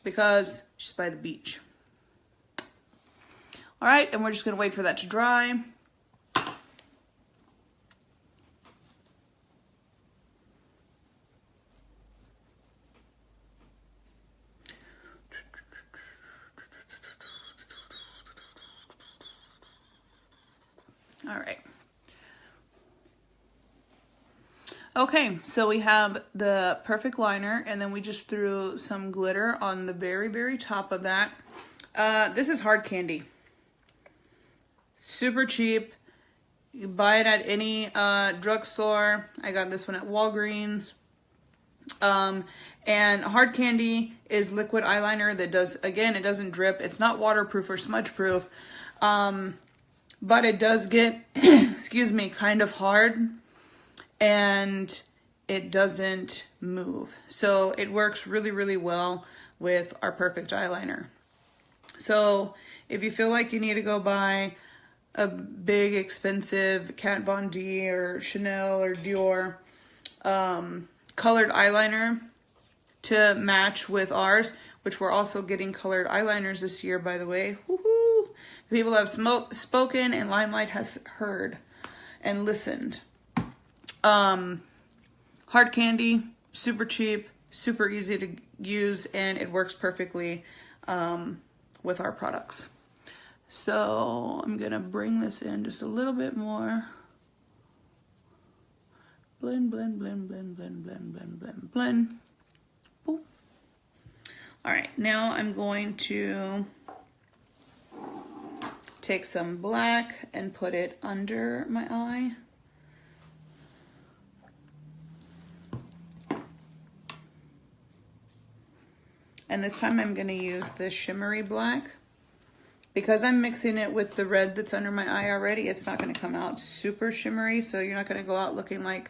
because she's by the beach. All right, and we're just going to wait for that to dry. All right. Okay, so we have the perfect liner, and then we just threw some glitter on the very, very top of that. This is hard candy. Super cheap. You buy it at any drugstore. I got this one at Walgreens. And hard candy is liquid eyeliner that does, again, it doesn't drip. It's not waterproof or smudge proof. But it does get, excuse me, kind of hard, and it doesn't move. So it works really, really well with our perfect eyeliner. So if you feel like you need to go buy a big expensive Kat Von D or Chanel or Dior colored eyeliner to match with ours, which we're also getting colored eyeliners this year, by the way. Woohoo! The people have spoken and Limelight has heard and listened. Hard candy, super cheap, super easy to use, and it works perfectly with our products. So I'm gonna bring this in just a little bit more. Blend, blend, blend, blend, blend, blend, blend, blend, blend. Boop. All right, now I'm going to take some black and put it under my eye. And this time I'm going to use the shimmery black. Because I'm mixing it with the red that's under my eye already, it's not going to come out super shimmery, so you're not going to go out looking like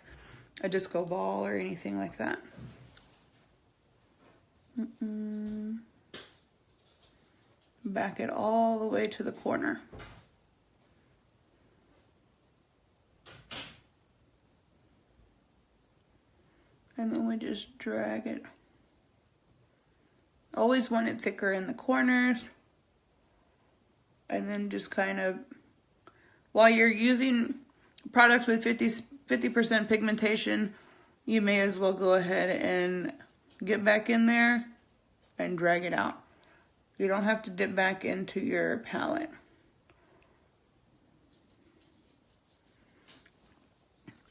a disco ball or anything like that. Back it all the way to the corner. And then we just drag it. Always want it thicker in the corners. And then just kind of, while you're using products with 50% pigmentation, you may as well go ahead and get back in there and drag it out. You don't have to dip back into your palette.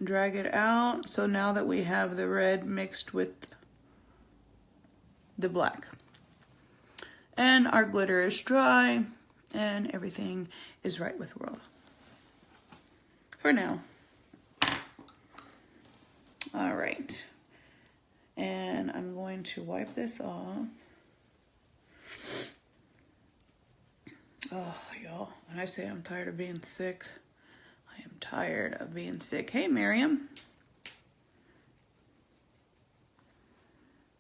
Drag it out. So now that we have the red mixed with the black. And our glitter is dry. And everything is right with the world. For now. All right. And I'm going to wipe this off. Oh, y'all. When I say I'm tired of being sick, I am tired of being sick. Hey, Miriam.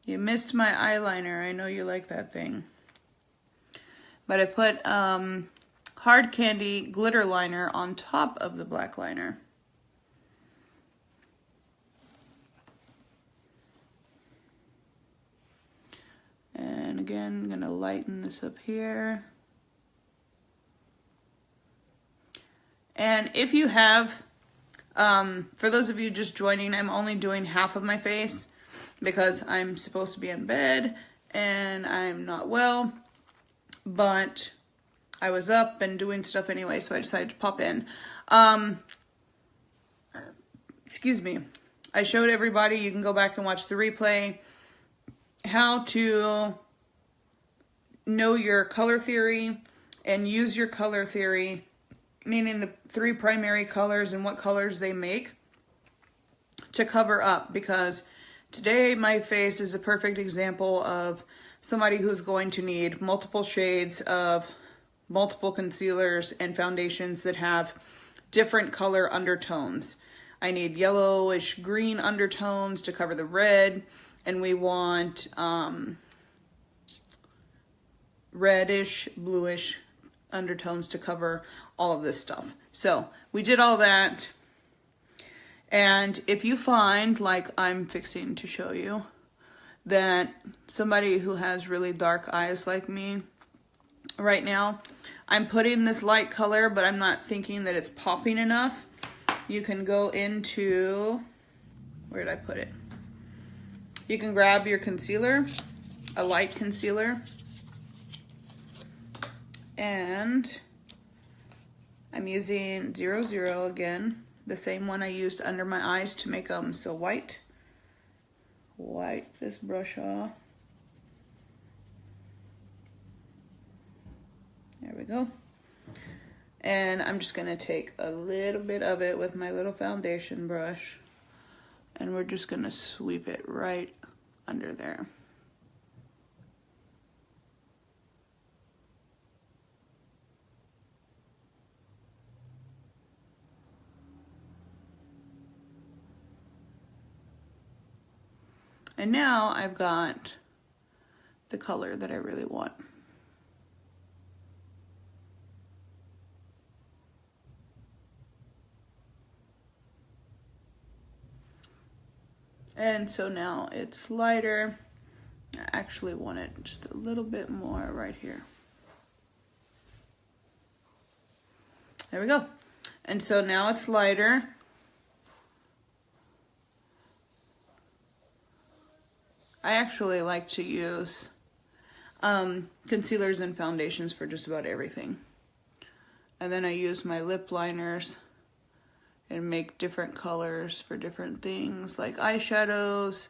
You missed my eyeliner. I know you like that thing. But I put hard candy glitter liner on top of the black liner. And again, I'm going to lighten this up here. And if you have, for those of you just joining, I'm only doing half of my face because I'm supposed to be in bed and I'm not well. But I was up and doing stuff anyway, so I decided to pop in. Excuse me. I showed everybody, you can go back and watch the replay, how to know your color theory and use your color theory, meaning the 3 primary colors and what colors they make, to cover up. Because today my face is a perfect example of somebody who's going to need multiple shades of multiple concealers and foundations that have different color undertones. I need yellowish green undertones to cover the red, and we want reddish bluish undertones to cover all of this stuff. So we did all that, and if you find, like I'm fixing to show you, that somebody who has really dark eyes like me right now, I'm putting this light color, but I'm not thinking that it's popping enough. You can go into, where did I put it? You can grab your concealer, a light concealer, and I'm using 00 again, the same one I used under my eyes to make them so white. Wipe this brush off. There we go. And I'm just going to take a little bit of it with my little foundation brush, and we're just going to sweep it right under there. And now I've got the color that I really want. And so now it's lighter. I actually want it just a little bit more right here. There we go. And so now it's lighter. I actually like to use concealers and foundations for just about everything. And then I use my lip liners and make different colors for different things, like eyeshadows,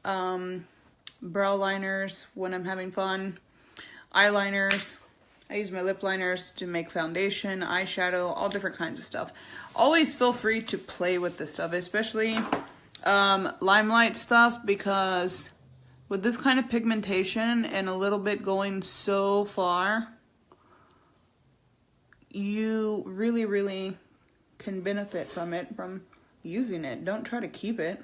brow liners when I'm having fun, eyeliners. I use my lip liners to make foundation, eyeshadow, all different kinds of stuff. Always feel free to play with this stuff, especially Limelight stuff, because with this kind of pigmentation and a little bit going so far, you really can benefit from it, from using it. Don't try to keep it.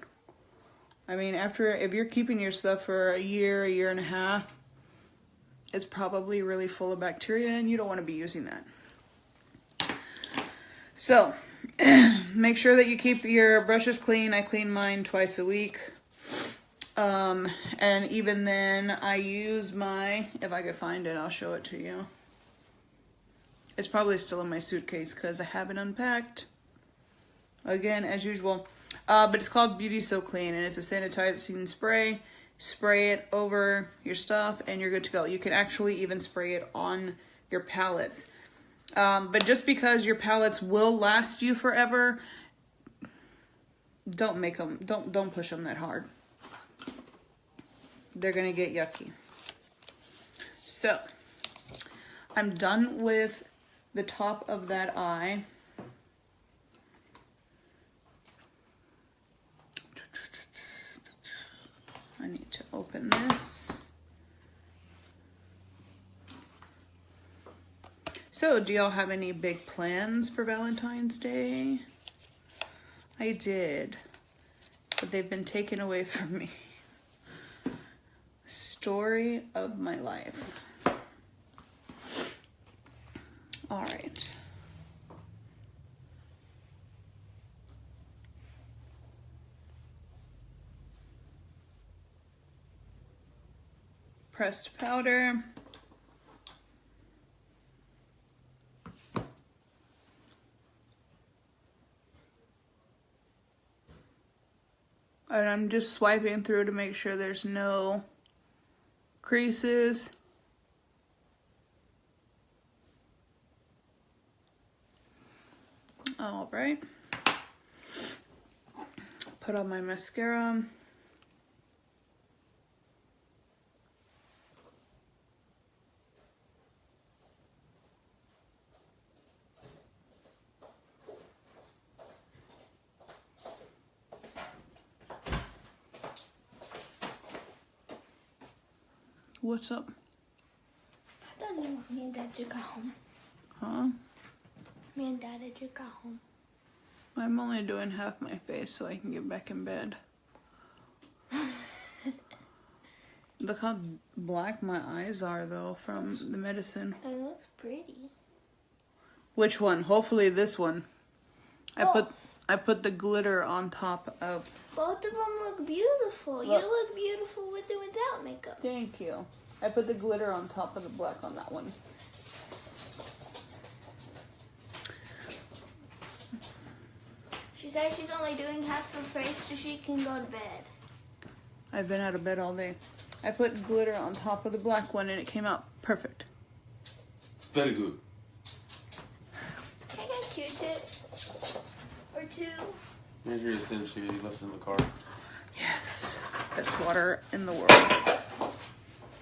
I mean, if you're keeping your stuff for a year and a half, it's probably really full of bacteria and you don't want to be using that. So, make sure that you keep your brushes clean. I clean mine twice a week. And even then, I use my, if I could find it, I'll show it to you. It's probably still in my suitcase because I haven't unpacked. Again, as usual. But it's called Beauty So Clean, and it's a sanitizing spray. Spray it over your stuff and you're good to go. You can actually even spray it on your palettes. But just because your palettes will last you forever, don't push them that hard. They're gonna get yucky. So, I'm done with the top of that eye. I need to open this. So, do y'all have any big plans for Valentine's Day? I did, but they've been taken away from me. Story of my life. All right. Pressed powder. And I'm just swiping through to make sure there's no creases. All right. Put on my mascara. What's up? I thought me and Dad just got home. Huh? Me and Dad had just got home. I'm only doing half my face so I can get back in bed. Look how black my eyes are though from the medicine. It looks pretty. Which one? Hopefully this one. I put the glitter on top of. Both of them look beautiful. Look. You look beautiful with and without makeup. Thank you. I put the glitter on top of the black on that one. She said she's only doing half her face so she can go to bed. I've been out of bed all day. I put glitter on top of the black one and it came out perfect. Very good. Can I get a Q-tip? Or two? Here's your essential you left in the car. Yes. Best water in the world.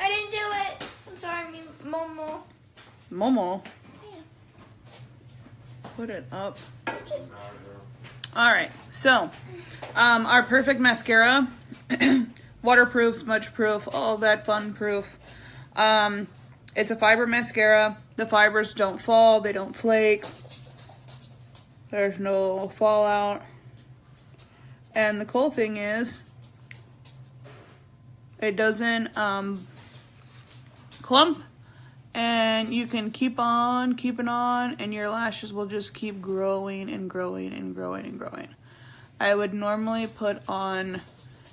I didn't do it. I'm sorry, Momo. Momo. Yeah. Put it up. Just Alright, so our perfect mascara, waterproof, smudge proof, all that fun proof. It's a fiber mascara. The fibers don't fall, they don't flake. There's no fallout. And the cool thing is, it doesn't clump. And you can keep on keeping on, and your lashes will just keep growing and growing and growing and growing. I would normally put on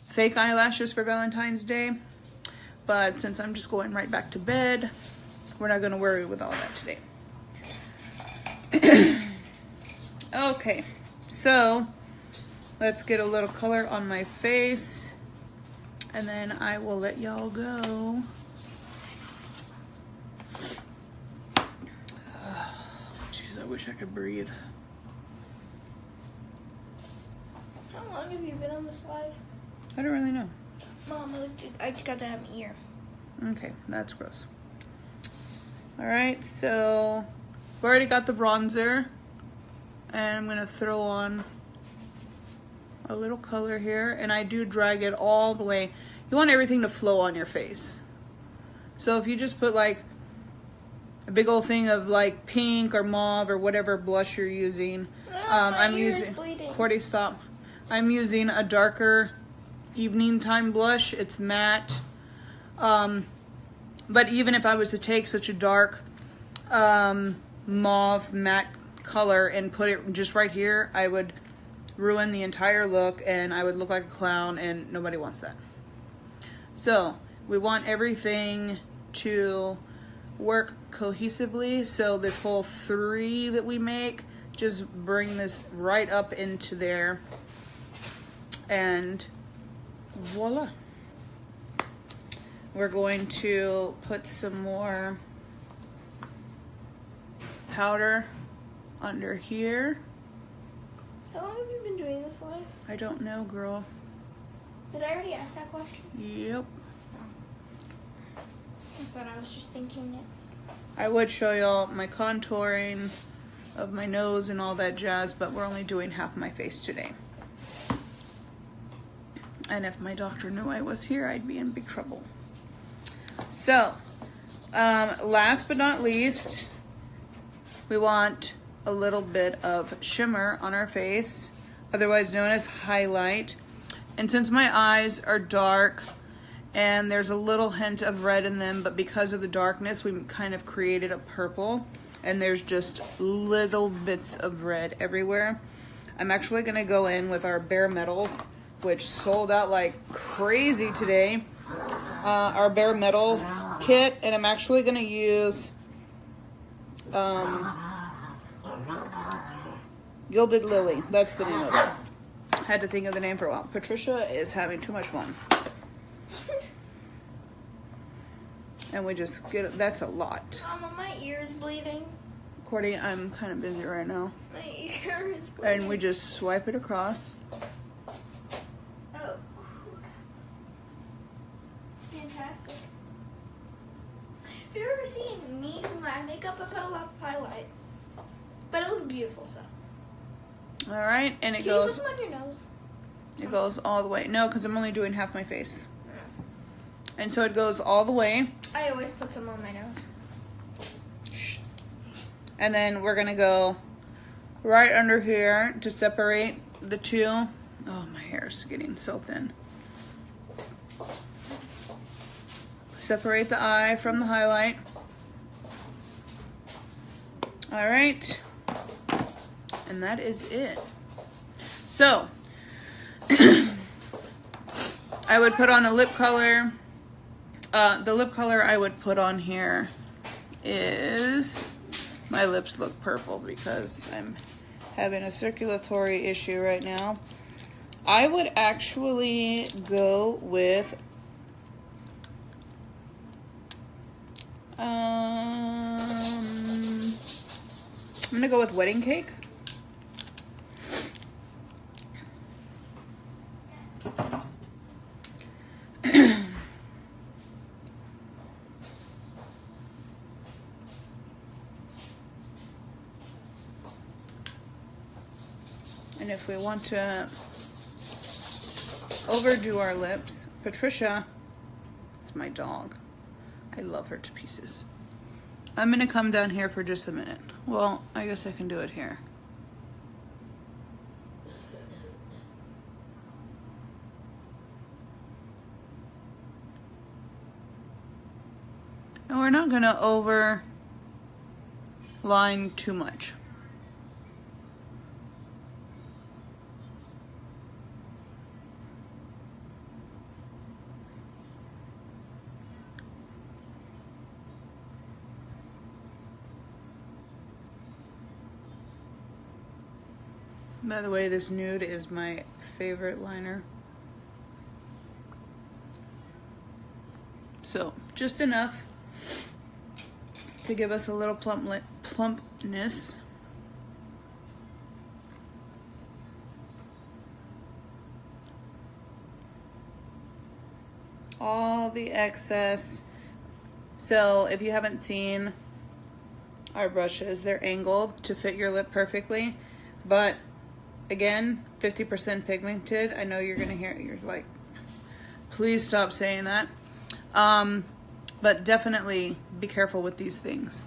fake eyelashes for Valentine's Day, but since I'm just going right back to bed, we're not gonna worry with all that today. Okay, so let's get a little color on my face, and then I will let y'all go. Jeez, I wish I could breathe. How long have you been on this live? I don't really know. Mom, I just got that out of my ear. Okay, that's gross. All right, so we already got the bronzer, and I'm gonna throw on a little color here, and I do drag it all the way. You want everything to flow on your face. So if you just put like a big old thing of like pink or mauve or whatever blush you're using, I'm using, Cordy, stop. I'm using a darker evening time blush. It's matte. But even if I was to take such a dark mauve matte color and put it just right here, I would ruin the entire look and I would look like a clown, and nobody wants that. So we want everything to work cohesively. So this whole 3 that we make, just bring this right up into there, and voila. We're going to put some more powder under here. How long have you been doing this live? I don't know, girl. Did I already ask that question? Yep. I thought I was just thinking it. I would show y'all my contouring of my nose and all that jazz, but we're only doing half my face today. And if my doctor knew I was here, I'd be in big trouble. So, last but not least, we want a little bit of shimmer on our face, otherwise known as highlight. And since my eyes are dark and there's a little hint of red in them, but because of the darkness, we kind of created a purple, and there's just little bits of red everywhere. I'm actually gonna go in with our Bare Metals, which sold out like crazy today. Our Bare Metals kit, and I'm actually gonna use Gilded Lily. That's the name of it. Had to think of the name for a while. Patricia is having too much fun. And we just get it. That's a lot. Mama, my ear is bleeding. Cordy, I'm kind of busy right now. My ear is bleeding. And we just swipe it across. Oh. It's fantastic. Have you ever seen me with my makeup? I put a lot of highlight. But it looks beautiful, so. All right, and it Can goes. you put some on your nose? It goes all the way. No, because I'm only doing half my face. And so it goes all the way. I always put some on my nose. And then we're gonna go right under here to separate the two. Oh, my hair is getting so thin. Separate the eye from the highlight. All right. And that is it. So, I would put on a lip color. The lip color I would put on here is, my lips look purple because I'm having a circulatory issue right now. I would actually go with I'm gonna go with Wedding Cake. And if we want to overdo our lips, Patricia, it's my dog. I love her to pieces. I'm gonna come down here for just a minute. Well, I guess I can do it here. And we're not gonna overline too much. By the way, this nude is my favorite liner. So, just enough to give us a little plumpness. All the excess. So, if you haven't seen our brushes, they're angled to fit your lip perfectly. But, again, 50% pigmented. I know you're going to hear, you're like, please stop saying that. But definitely be careful with these things.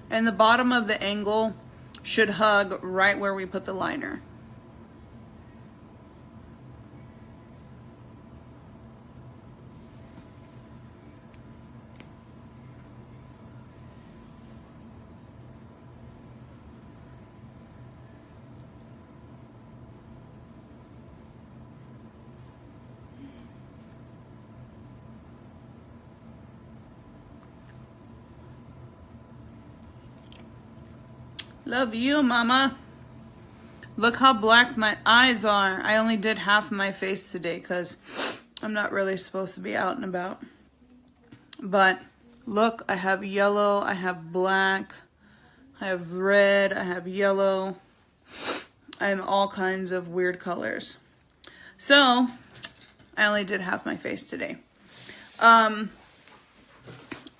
And the bottom of the angle should hug right where we put the liner. Love you, mama. Look how black my eyes are. I only did half my face today because I'm not really supposed to be out and about. But look, I have yellow, I have black, I have red, I have yellow. I have all kinds of weird colors. So, I only did half my face today.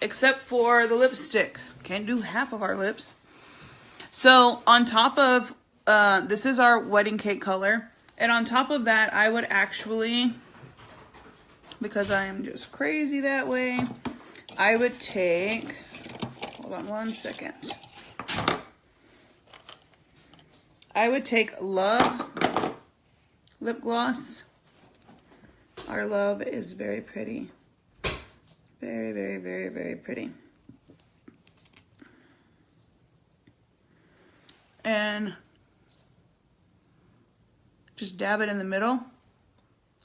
Except for the lipstick. Can't do half of our lips. So on top of, this is our wedding cake color. And on top of that, I would actually, because I am just crazy that way, I would take, hold on one second. I would take Love lip gloss. Our Love is very pretty. Very, very, very, very pretty. And just dab it in the middle.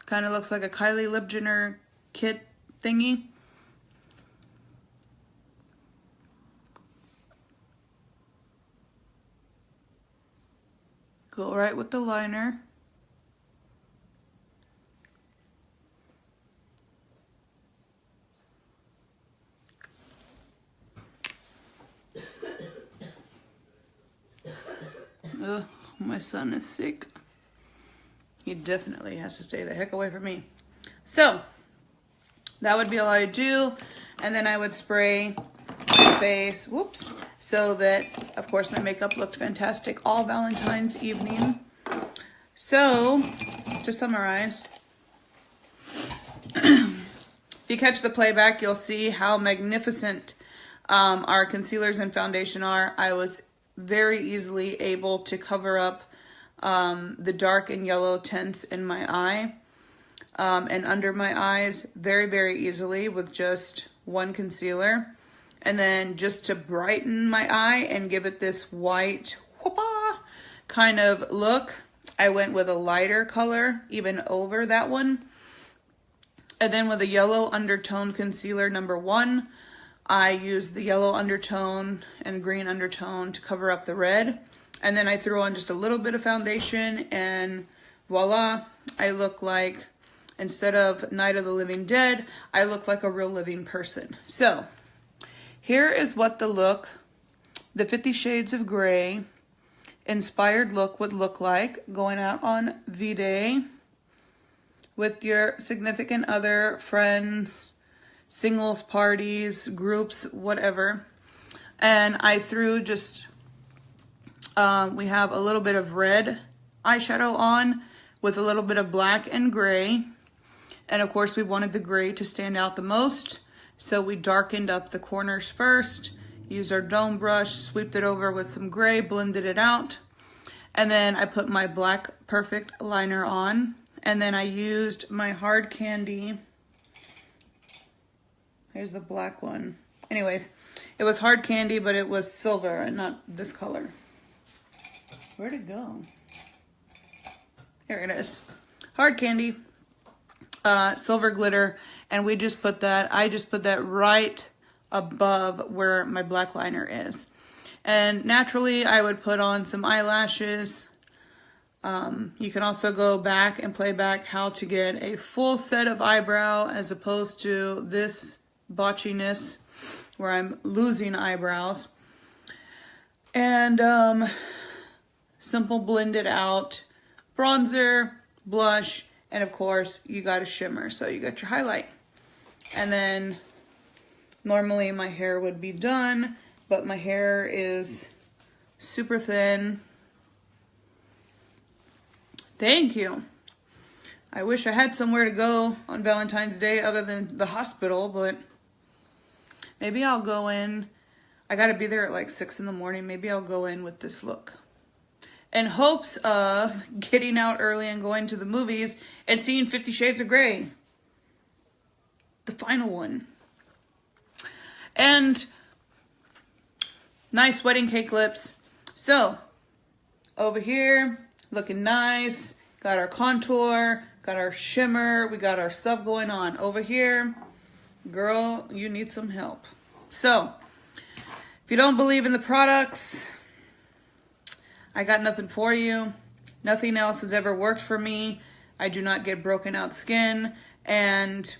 Kind of looks like a Kylie Lip Jenner kit thingy. Go right with the liner. Ugh, my son is sick. He definitely has to stay the heck away from me. So, that would be all I would do. And then I would spray my face, whoops, so that, of course, my makeup looked fantastic all Valentine's evening. So, to summarize, if you catch the playback, you'll see how magnificent our concealers and foundation are. I was very easily able to cover up the dark and yellow tints in my eye and under my eyes very, very easily with just one concealer. And then just to brighten my eye and give it this white whoopah kind of look, I went with a lighter color even over that one. And then with a yellow undertone concealer number 1, I used the yellow undertone and green undertone to cover up the red. And then I threw on just a little bit of foundation and voila, I look like, instead of Night of the Living Dead, I look like a real living person. So, here is what the 50 Shades of Grey inspired look would look like going out on V-Day with your significant other, friends, singles parties, groups, whatever. And I threw just, we have a little bit of red eyeshadow on with a little bit of black and gray. And of course we wanted the gray to stand out the most. So we darkened up the corners first, used our dome brush, swept it over with some gray, blended it out. And then I put my Black Perfect liner on. And then I used my Hard Candy. Here's the black one. Anyways, it was Hard Candy, but it was silver and not this color. Where'd it go? Here it is. Hard Candy. silver glitter, and I just put that right above where my black liner is. And naturally, I would put on some eyelashes. You can also go back and play back how to get a full set of eyebrow as opposed to this botchiness where I'm losing eyebrows. And simple blend it out, bronzer, blush, and of course you got a shimmer, so you got your highlight. And then normally my hair would be done, but my hair is super thin. Thank you. I wish I had somewhere to go on Valentine's Day other than the hospital, but maybe I'll go in. I gotta be there at like 6 in the morning. Maybe I'll go in with this look, in hopes of getting out early and going to the movies and seeing 50 Shades of Grey, the final one. And nice wedding cake lips. So over here, looking nice. Got our contour, got our shimmer, we got our stuff going on. Over here, girl, you need some help. So if you don't believe in the products, I got nothing for you. Nothing else has ever worked for me. I do not get broken out skin, and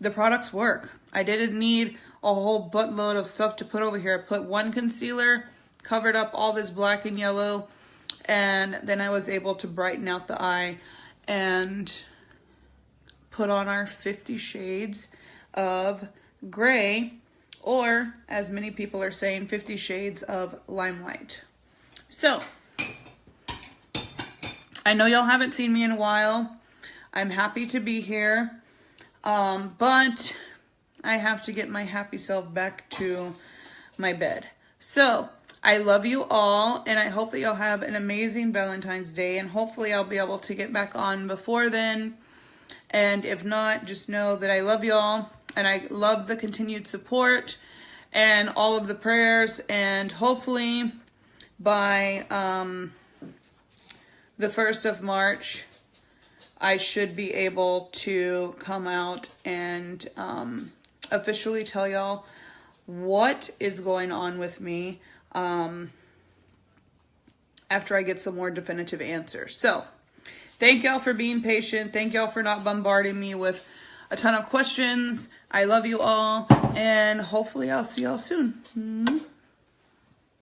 the products work. I didn't need a whole buttload of stuff to put over here. I put one concealer, covered up all this black and yellow, and then I was able to brighten out the eye and put on our 50 Shades of Gray, or as many people are saying, 50 Shades of Limelight. So, I know y'all haven't seen me in a while. I'm happy to be here, but I have to get my happy self back to my bed. So, I love you all, and I hope that y'all have an amazing Valentine's Day, and hopefully I'll be able to get back on before then. And if not, just know that I love y'all, and I love the continued support and all of the prayers, and hopefully by the 1st of March, I should be able to come out and officially tell y'all what is going on with me after I get some more definitive answers. So, thank y'all for being patient. Thank y'all for not bombarding me with a ton of questions. I love you all, and hopefully I'll see y'all soon.